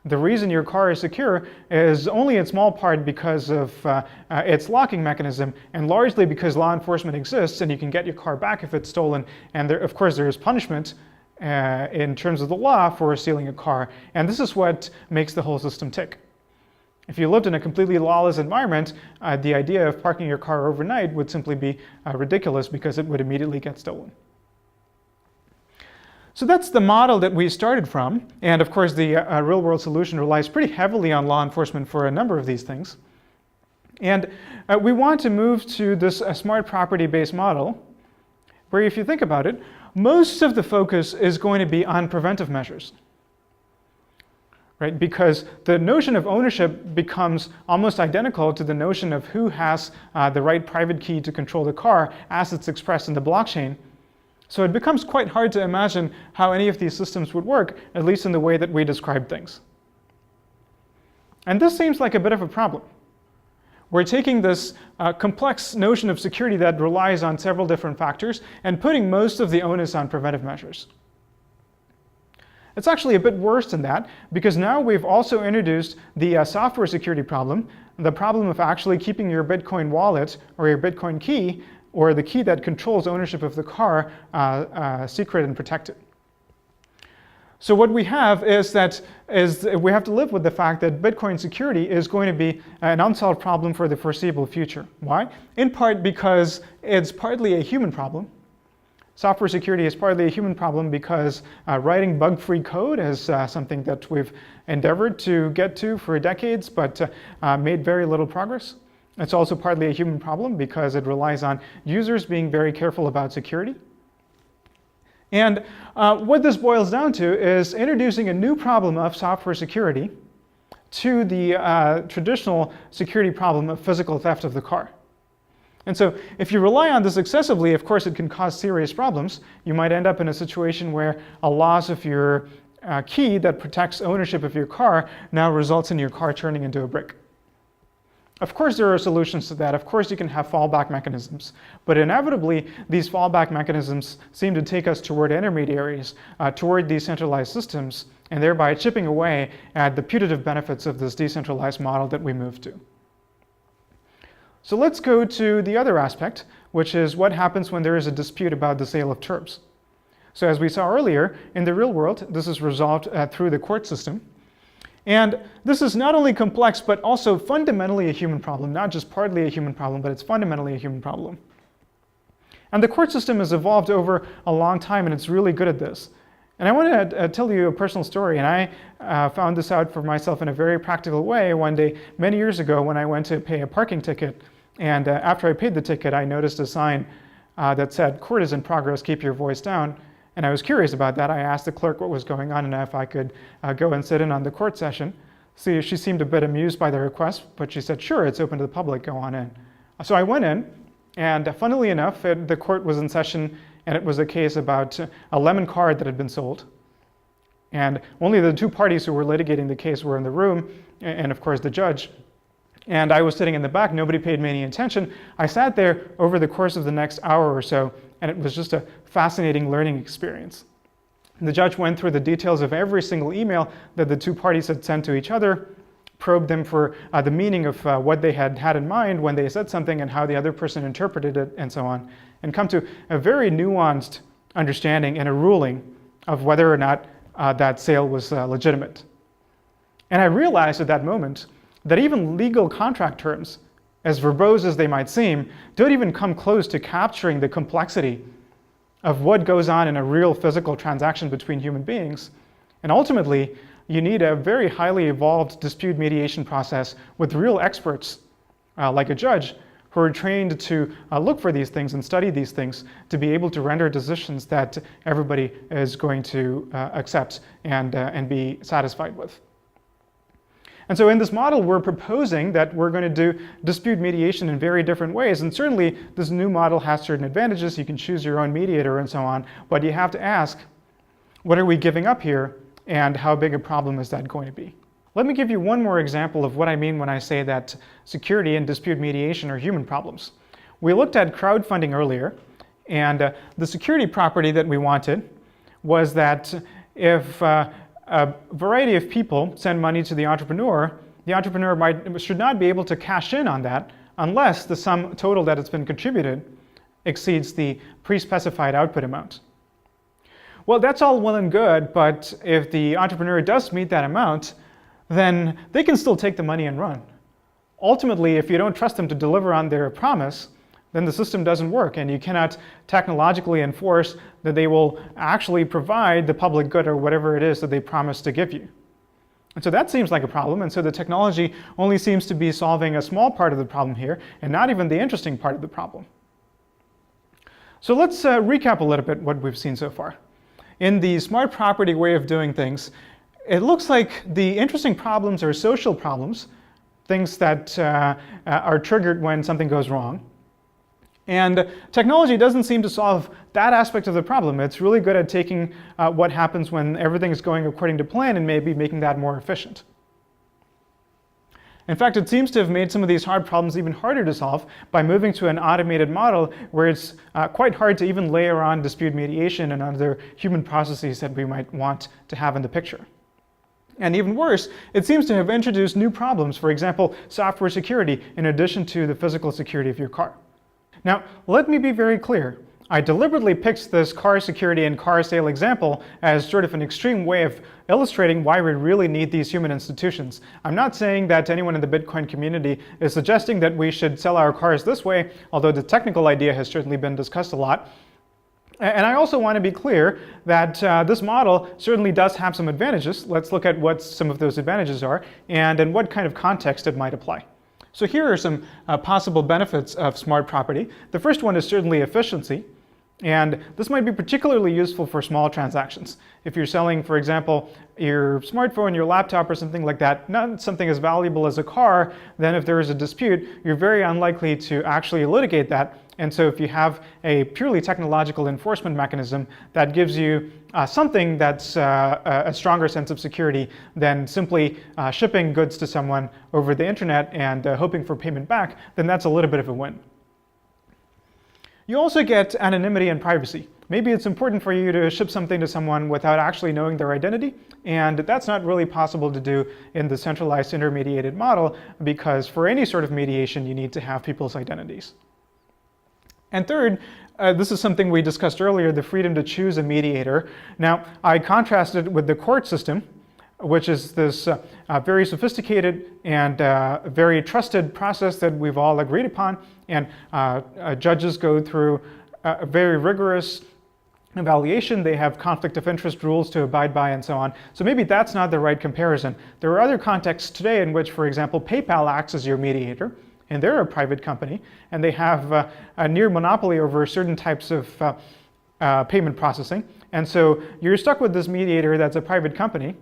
The reason your car is secure is only in small part because of its locking mechanism, and largely because law enforcement exists and you can get your car back if it's stolen. And there, of course, there is punishment in terms of the law for stealing a car. And this is what makes the whole system tick. If you lived in a completely lawless environment, the idea of parking your car overnight would simply be ridiculous because it would immediately get stolen. So that's the model that we started from. And of course, the real-world solution relies pretty heavily on law enforcement for a number of these things. And we want to move to this smart property-based model, where if you think about it, most of the focus is going to be on preventive measures. Right? Because the notion of ownership becomes almost identical to the notion of who has the right private key to control the car as it's expressed in the blockchain. So it becomes quite hard to imagine how any of these systems would work, at least in the way that we describe things. And this seems like a bit of a problem. We're taking this complex notion of security that relies on several different factors and putting most of the onus on preventive measures. It's actually a bit worse than that, because now we've also introduced the software security problem, the problem of actually keeping your Bitcoin wallet or your Bitcoin key, or the key that controls ownership of the car, secret and protected. So what we have is we have to live with the fact that Bitcoin security is going to be an unsolved problem for the foreseeable future. Why? In part because it's partly a human problem. Software security is partly a human problem because writing bug-free code is something that we've endeavored to get to for decades, but made very little progress. It's also partly a human problem because it relies on users being very careful about security. And what this boils down to is introducing a new problem of software security to the traditional security problem of physical theft of the car. And so if you rely on this excessively, of course, it can cause serious problems. You might end up in a situation where a loss of your key that protects ownership of your car now results in your car turning into a brick. Of course, there are solutions to that. Of course, you can have fallback mechanisms. But inevitably, these fallback mechanisms seem to take us toward intermediaries, toward decentralized systems, and thereby chipping away at the putative benefits of this decentralized model that we move to. So let's go to the other aspect, which is what happens when there is a dispute about the sale of terms. So as we saw earlier, in the real world, this is resolved through the court system. And this is not only complex, but also fundamentally a human problem, not just partly a human problem, but it's fundamentally a human problem. And the court system has evolved over a long time, and it's really good at this. And I want to tell you a personal story, and I found this out for myself in a very practical way one day, many years ago, when I went to pay a parking ticket. And after I paid the ticket, I noticed a sign that said, "Court is in progress, keep your voice down." And I was curious about that. I asked the clerk what was going on and if I could go and sit in on the court session. See, she seemed a bit amused by the request, but she said, sure, it's open to the public, go on in. So I went in, and funnily enough, the court was in session, and it was a case about a lemon card that had been sold. And only the two parties who were litigating the case were in the room, and of course the judge. And I was sitting in the back, nobody paid me any attention. I sat there over the course of the next hour or so, and it was just a fascinating learning experience. The judge went through the details of every single email that the two parties had sent to each other, probed them for the meaning of what they had had in mind when they said something and how the other person interpreted it and so on, and come to a very nuanced understanding and a ruling of whether or not that sale was legitimate. And I realized at that moment that even legal contract terms, as verbose as they might seem, don't even come close to capturing the complexity of what goes on in a real physical transaction between human beings. And ultimately, you need a very highly evolved dispute mediation process with real experts, like a judge, who are trained to look for these things and study these things to be able to render decisions that everybody is going to accept and be satisfied with. And so in this model, we're proposing that we're going to do dispute mediation in very different ways. And certainly, this new model has certain advantages. You can choose your own mediator and so on. But you have to ask, what are we giving up here? And how big a problem is that going to be? Let me give you one more example of what I mean when I say that security and dispute mediation are human problems. We looked at crowdfunding earlier. And the security property that we wanted was that if a variety of people send money to the entrepreneur should not be able to cash in on that unless the sum total that has been contributed exceeds the pre-specified output amount. Well, that's all well and good, but if the entrepreneur does meet that amount, then they can still take the money and run. Ultimately, if you don't trust them to deliver on their promise, then the system doesn't work, and you cannot technologically enforce that they will actually provide the public good or whatever it is that they promise to give you. And so that seems like a problem, and so the technology only seems to be solving a small part of the problem here, and not even the interesting part of the problem. So let's recap a little bit what we've seen so far. In the smart property way of doing things, it looks like the interesting problems are social problems, things that are triggered when something goes wrong. And technology doesn't seem to solve that aspect of the problem. It's really good at taking what happens when everything is going according to plan and maybe making that more efficient. In fact, it seems to have made some of these hard problems even harder to solve by moving to an automated model where it's quite hard to even layer on dispute mediation and other human processes that we might want to have in the picture. And even worse, it seems to have introduced new problems, for example, software security, in addition to the physical security of your car. Now, let me be very clear. I deliberately picked this car security and car sale example as sort of an extreme way of illustrating why we really need these human institutions. I'm not saying that anyone in the Bitcoin community is suggesting that we should sell our cars this way, although the technical idea has certainly been discussed a lot. And I also want to be clear that this model certainly does have some advantages. Let's look at what some of those advantages are and in what kind of context it might apply. So here are some possible benefits of smart property. The first one is certainly efficiency. And this might be particularly useful for small transactions. If you're selling, for example, your smartphone, your laptop, or something like that, not something as valuable as a car, then if there is a dispute, you're very unlikely to actually litigate that. And so if you have a purely technological enforcement mechanism, that gives you something that's a stronger sense of security than simply shipping goods to someone over the internet and hoping for payment back, then that's a little bit of a win. You also get anonymity and privacy. Maybe it's important for you to ship something to someone without actually knowing their identity, and that's not really possible to do in the centralized intermediated model, because for any sort of mediation, you need to have people's identities. And third, this is something we discussed earlier, the freedom to choose a mediator. Now, I contrasted it with the court system, which is this very sophisticated and very trusted process that we've all agreed upon. And judges go through a very rigorous evaluation. They have conflict of interest rules to abide by and so on. So maybe that's not the right comparison. There are other contexts today in which, for example, PayPal acts as your mediator. And they're a private company. And they have a near monopoly over certain types of payment processing. And so you're stuck with this mediator that's a private company.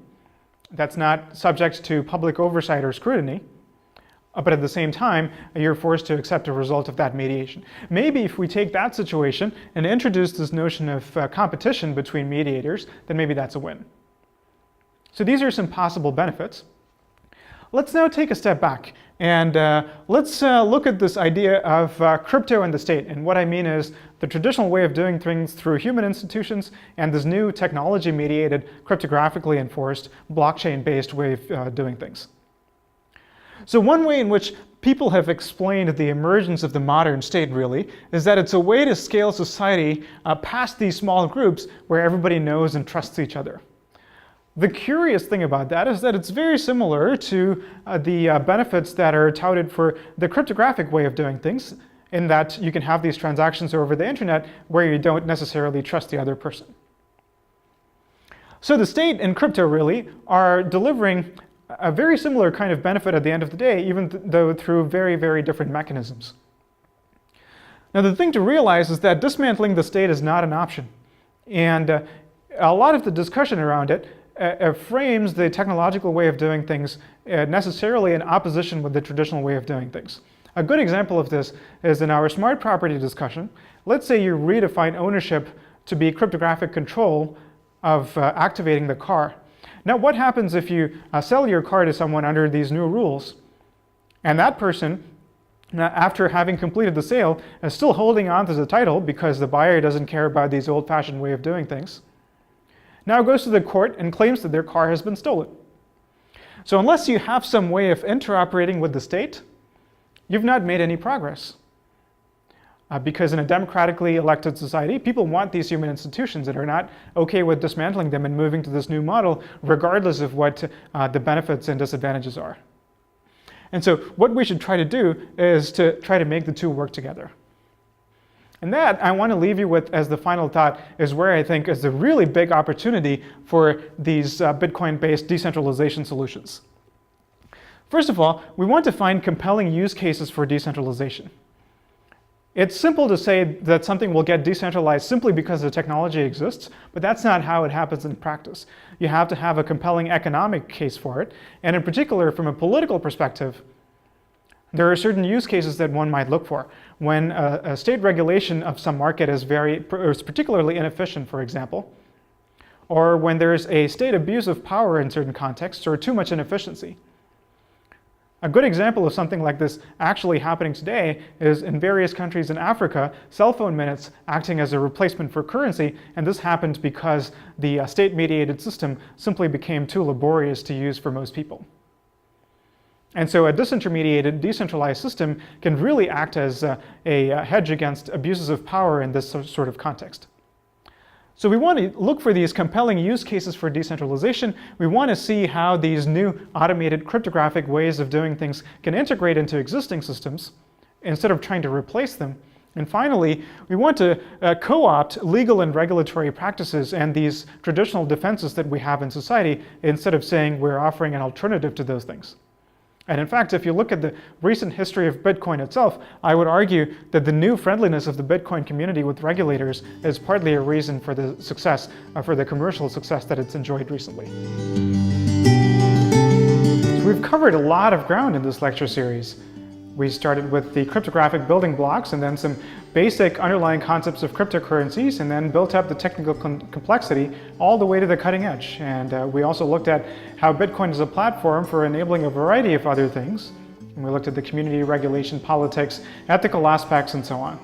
that's not subject to public oversight or scrutiny, but at the same time, you're forced to accept a result of that mediation. Maybe if we take that situation and introduce this notion of competition between mediators, then maybe that's a win. So these are some possible benefits. Let's now take a step back and let's look at this idea of crypto and the state. And what I mean is the traditional way of doing things through human institutions and this new technology-mediated, cryptographically enforced, blockchain-based way of doing things. So one way in which people have explained the emergence of the modern state, really, is that it's a way to scale society past these small groups where everybody knows and trusts each other. The curious thing about that is that it's very similar to the benefits that are touted for the cryptographic way of doing things, in that you can have these transactions over the internet where you don't necessarily trust the other person. So the state and crypto really are delivering a very similar kind of benefit at the end of the day, even though through very, very different mechanisms. Now the thing to realize is that dismantling the state is not an option. And a lot of the discussion around it frames the technological way of doing things necessarily in opposition with the traditional way of doing things. A good example of this is in our smart property discussion. Let's say you redefine ownership to be cryptographic control of activating the car. Now, what happens if you sell your car to someone under these new rules, and that person, after having completed the sale, is still holding on to the title because the buyer doesn't care about these old-fashioned way of doing things, now goes to the court and claims that their car has been stolen. So unless you have some way of interoperating with the state, you've not made any progress. Because in a democratically elected society, people want these human institutions and are not okay with dismantling them and moving to this new model, regardless of what the benefits and disadvantages are. And so what we should try to do is to try to make the two work together. And that, I want to leave you with as the final thought, is where I think is the really big opportunity for these Bitcoin-based decentralization solutions. First of all, we want to find compelling use cases for decentralization. It's simple to say that something will get decentralized simply because the technology exists, but that's not how it happens in practice. You have to have a compelling economic case for it, and in particular, from a political perspective, there are certain use cases that one might look for. When a state regulation of some market is particularly inefficient, for example, or when there's a state abuse of power in certain contexts, or too much inefficiency. A good example of something like this actually happening today is in various countries in Africa, cell phone minutes acting as a replacement for currency, and this happened because the state-mediated system simply became too laborious to use for most people. And so a disintermediated, decentralized system can really act as a hedge against abuses of power in this sort of context. So we want to look for these compelling use cases for decentralization. We want to see how these new automated cryptographic ways of doing things can integrate into existing systems instead of trying to replace them. And finally, we want to co-opt legal and regulatory practices and these traditional defenses that we have in society instead of saying we're offering an alternative to those things. And in fact, if you look at the recent history of Bitcoin itself, I would argue that the new friendliness of the Bitcoin community with regulators is partly a reason for the success, for the commercial success that it's enjoyed recently. So we've covered a lot of ground in this lecture series. We started with the cryptographic building blocks and then some basic underlying concepts of cryptocurrencies, and then built up the technical complexity all the way to the cutting edge. And we also looked at how Bitcoin is a platform for enabling a variety of other things. And we looked at the community, regulation, politics, ethical aspects, and so on.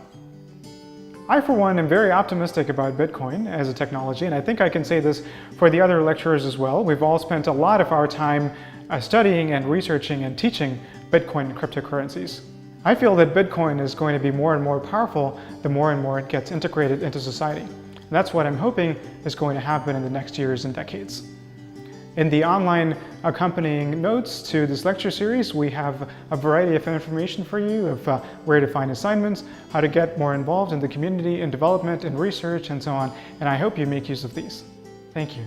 I, for one, am very optimistic about Bitcoin as a technology, and I think I can say this for the other lecturers as well. We've all spent a lot of our time studying and researching and teaching Bitcoin and cryptocurrencies. I feel that Bitcoin is going to be more and more powerful the more and more it gets integrated into society. And that's what I'm hoping is going to happen in the next years and decades. In the online accompanying notes to this lecture series, we have a variety of information for you of where to find assignments, how to get more involved in the community, in development, in research, and so on. And I hope you make use of these. Thank you.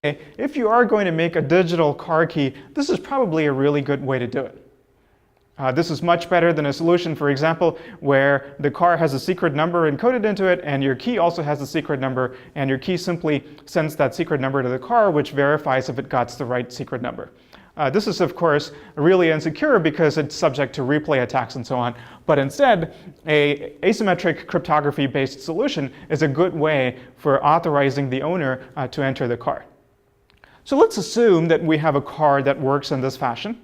If you are going to make a digital car key, this is probably a really good way to do it. This is much better than a solution, for example, where the car has a secret number encoded into it and your key also has a secret number, and your key simply sends that secret number to the car, which verifies if it got the right secret number. This is, of course, really insecure because it's subject to replay attacks and so on. But instead, an asymmetric cryptography-based solution is a good way for authorizing the owner to enter the car. So let's assume that we have a car that works in this fashion.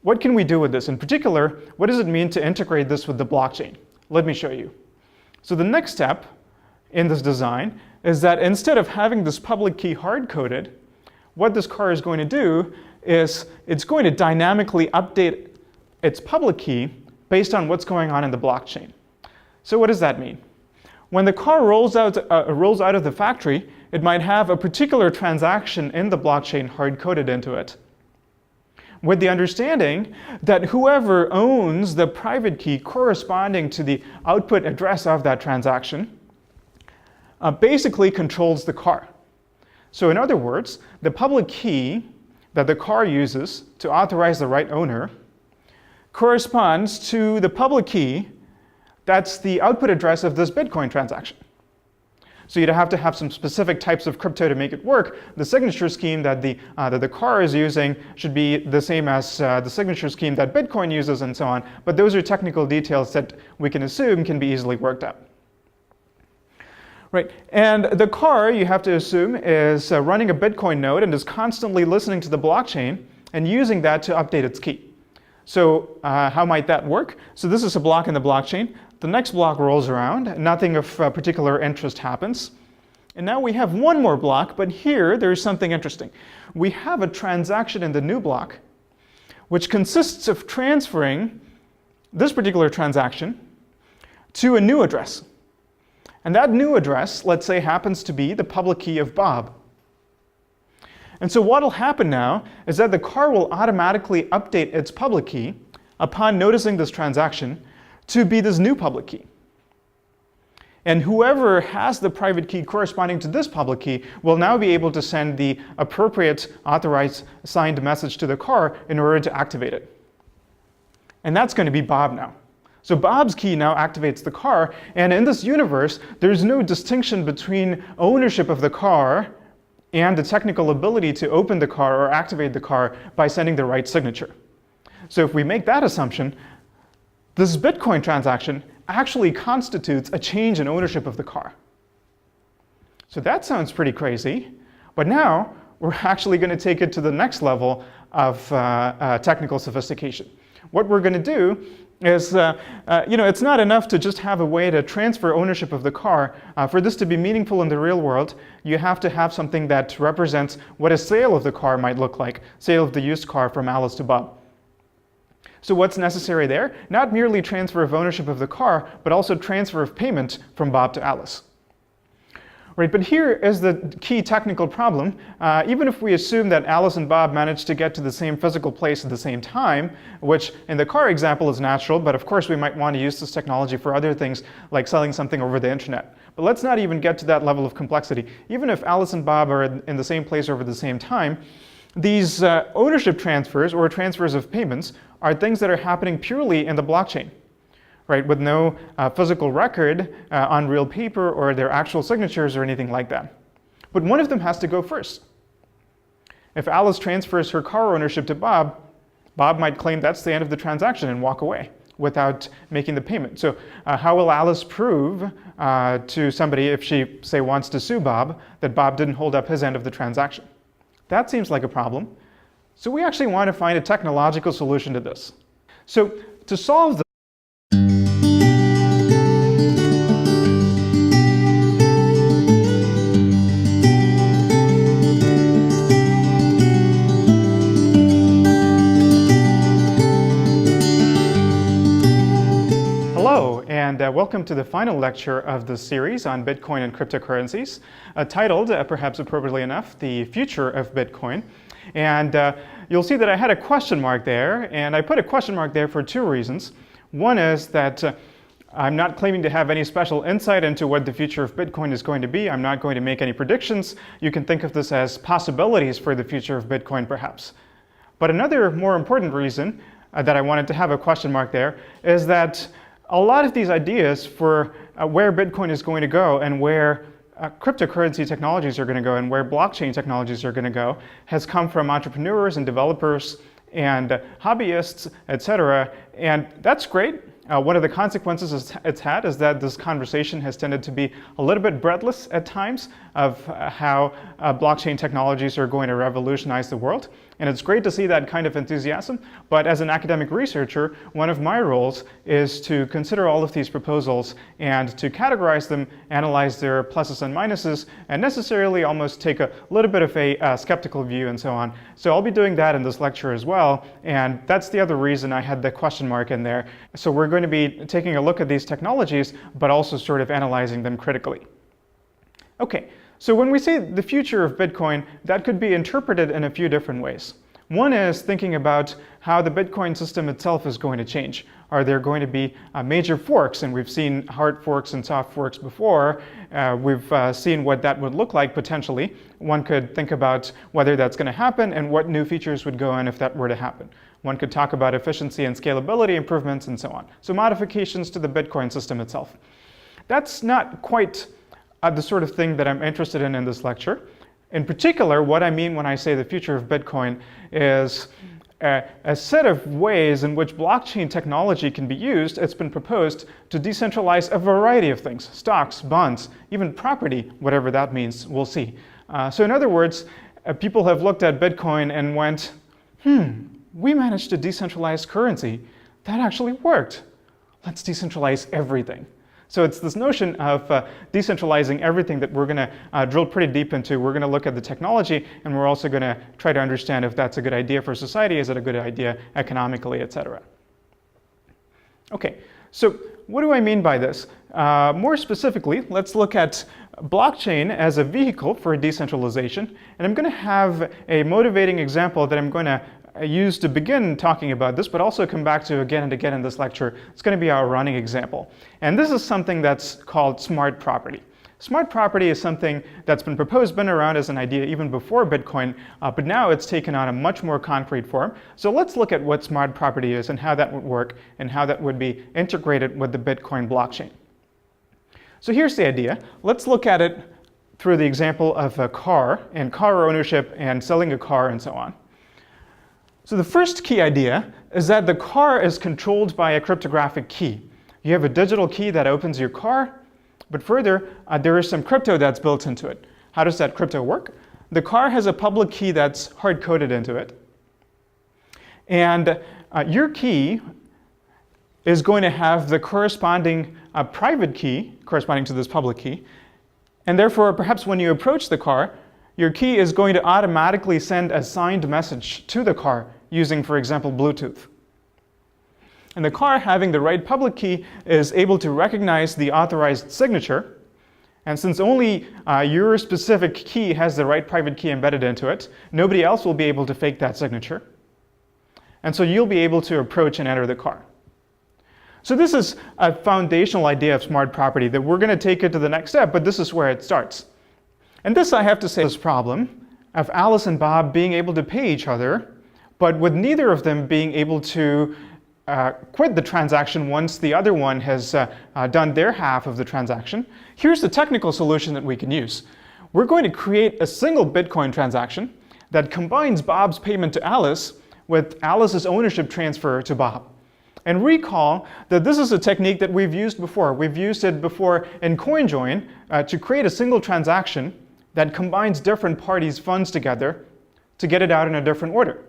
What can we do with this? In particular, what does it mean to integrate this with the blockchain? Let me show you. So the next step in this design is that instead of having this public key hard-coded, what this car is going to do is it's going to dynamically update its public key based on what's going on in the blockchain. So what does that mean? When the car rolls out of the factory, it might have a particular transaction in the blockchain hard-coded into it, with the understanding that whoever owns the private key corresponding to the output address of that transaction basically controls the car. So in other words, the public key that the car uses to authorize the right owner corresponds to the public key that's the output address of this Bitcoin transaction. So you'd have to have some specific types of crypto to make it work. The signature scheme that the car is using should be the same as the signature scheme that Bitcoin uses and so on. But those are technical details that we can assume can be easily worked out. Right, and the car, you have to assume, is running a Bitcoin node and is constantly listening to the blockchain and using that to update its key. So how might that work? So this is a block in the blockchain. The next block rolls around, nothing of particular interest happens. And now we have one more block, but here there's something interesting. We have a transaction in the new block, which consists of transferring this particular transaction to a new address. And that new address, let's say, happens to be the public key of Bob. And so what will happen now is that the car will automatically update its public key upon noticing this transaction to be this new public key. And whoever has the private key corresponding to this public key will now be able to send the appropriate authorized signed message to the car in order to activate it. And that's going to be Bob now. So Bob's key now activates the car, and in this universe, there's no distinction between ownership of the car and the technical ability to open the car or activate the car by sending the right signature. So if we make that assumption, this Bitcoin transaction actually constitutes a change in ownership of the car. So that sounds pretty crazy, but now we're actually going to take it to the next level of technical sophistication. What we're going to do is, it's not enough to just have a way to transfer ownership of the car. For this to be meaningful in the real world, you have to have something that represents what a sale of the car might look like, sale of the used car from Alice to Bob. So what's necessary there? Not merely transfer of ownership of the car, but also transfer of payment from Bob to Alice. Right, but here is the key technical problem. Even if we assume that Alice and Bob managed to get to the same physical place at the same time, which in the car example is natural, but of course we might want to use this technology for other things like selling something over the internet. But let's not even get to that level of complexity. Even if Alice and Bob are in the same place over the same time, these ownership transfers or transfers of payments are things that are happening purely in the blockchain, right, with no physical record on real paper or their actual signatures or anything like that. But one of them has to go first. If Alice transfers her car ownership to Bob, Bob might claim that's the end of the transaction and walk away without making the payment. So how will Alice prove to somebody, if she, say, wants to sue Bob, that Bob didn't hold up his end of the transaction? That seems like a problem. So we actually want to find a technological solution to this. So to solve this, hello, and welcome to the final lecture of the series on Bitcoin and cryptocurrencies, titled, perhaps appropriately enough, The Future of Bitcoin. And you'll see that I had a question mark there, and I put a question mark there for two reasons. One is that I'm not claiming to have any special insight into what the future of Bitcoin is going to be. I'm not going to make any predictions. You can think of this as possibilities for the future of Bitcoin, perhaps. But another more important reason that I wanted to have a question mark there is that a lot of these ideas for where Bitcoin is going to go and where cryptocurrency technologies are going to go and where blockchain technologies are going to go has come from entrepreneurs and developers and hobbyists, etc. And that's great. One of the consequences it's had is that this conversation has tended to be a little bit breathless at times of how blockchain technologies are going to revolutionize the world. And it's great to see that kind of enthusiasm. But as an academic researcher, one of my roles is to consider all of these proposals and to categorize them, analyze their pluses and minuses, and necessarily almost take a little bit of a skeptical view and so on. So I'll be doing that in this lecture as well. And that's the other reason I had the question mark in there. So we're going to be taking a look at these technologies, but also sort of analyzing them critically. Okay. So when we say the future of Bitcoin, that could be interpreted in a few different ways. One is thinking about how the Bitcoin system itself is going to change. Are there going to be major forks? And we've seen hard forks and soft forks before. We've seen what that would look like potentially. One could think about whether that's going to happen and what new features would go in if that were to happen. One could talk about efficiency and scalability improvements and so on. So modifications to the Bitcoin system itself. That's not quite the sort of thing that I'm interested in this lecture. In particular, what I mean when I say the future of Bitcoin is a set of ways in which blockchain technology can be used. It's been proposed to decentralize a variety of things: stocks, bonds, even property, whatever that means, we'll see. So in other words, people have looked at Bitcoin and went, we managed to decentralize currency. That actually worked. Let's decentralize everything. So it's this notion of decentralizing everything that we're going to drill pretty deep into. We're going to look at the technology, and we're also going to try to understand if that's a good idea for society, is it a good idea economically, etc. Okay, so what do I mean by this? More specifically, let's look at blockchain as a vehicle for decentralization. And I'm going to have a motivating example that I'm going to use to begin talking about this, but also come back to again and again in this lecture. It's going to be our running example. And this is something that's called smart property. Smart property is something that's been proposed, been around as an idea even before Bitcoin, but now it's taken on a much more concrete form. So let's look at what smart property is and how that would work and how that would be integrated with the Bitcoin blockchain. So here's the idea. Let's look at it through the example of a car and car ownership and selling a car and so on. So the first key idea is that the car is controlled by a cryptographic key. You have a digital key that opens your car, but further, there is some crypto that's built into it. How does that crypto work? The car has a public key that's hard-coded into it. And your key is going to have the corresponding private key corresponding to this public key. And therefore, perhaps when you approach the car, your key is going to automatically send a signed message to the car using, for example, Bluetooth. And the car, having the right public key, is able to recognize the authorized signature. And since only your specific key has the right private key embedded into it, nobody else will be able to fake that signature. And so you'll be able to approach and enter the car. So this is a foundational idea of smart property that we're going to take it to the next step, but this is where it starts. And this, I have to say, is this problem of Alice and Bob being able to pay each other, but with neither of them being able to quit the transaction once the other one has done their half of the transaction. Here's the technical solution that we can use. We're going to create a single Bitcoin transaction that combines Bob's payment to Alice with Alice's ownership transfer to Bob. And recall that this is a technique that we've used before. We've used it before in CoinJoin to create a single transaction that combines different parties' funds together to get it out in a different order.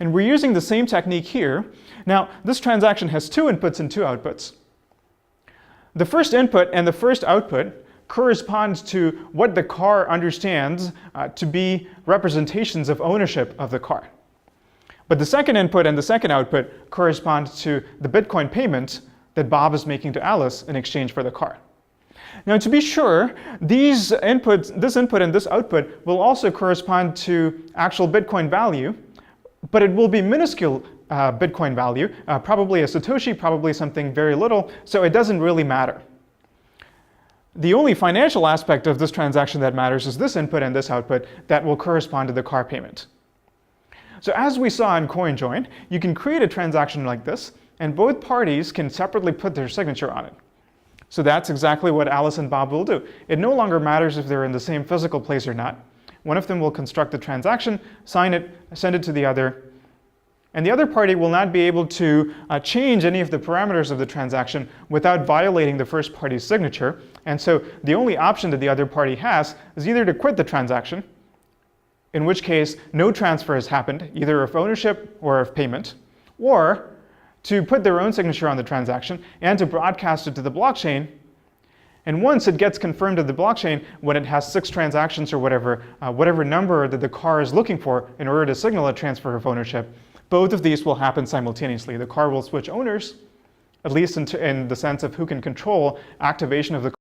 And we're using the same technique here. Now, this transaction has two inputs and two outputs. The first input and the first output correspond to what the car understands to be representations of ownership of the car. But the second input and the second output correspond to the Bitcoin payment that Bob is making to Alice in exchange for the car. Now, to be sure, this input and this output will also correspond to actual Bitcoin value, but it will be minuscule Bitcoin value, probably a Satoshi, probably something very little, so it doesn't really matter. The only financial aspect of this transaction that matters is this input and this output that will correspond to the car payment. So as we saw in CoinJoin, you can create a transaction like this, and both parties can separately put their signature on it. So that's exactly what Alice and Bob will do. It no longer matters if they're in the same physical place or not. One of them will construct the transaction, sign it, send it to the other, and the other party will not be able to change any of the parameters of the transaction without violating the first party's signature. And so the only option that the other party has is either to quit the transaction, in which case no transfer has happened, either of ownership or of payment, or to put their own signature on the transaction and to broadcast it to the blockchain. And once it gets confirmed to the blockchain, when it has 6 transactions or whatever number that the car is looking for in order to signal a transfer of ownership, both of these will happen simultaneously. The car will switch owners, at least in the sense of who can control activation of the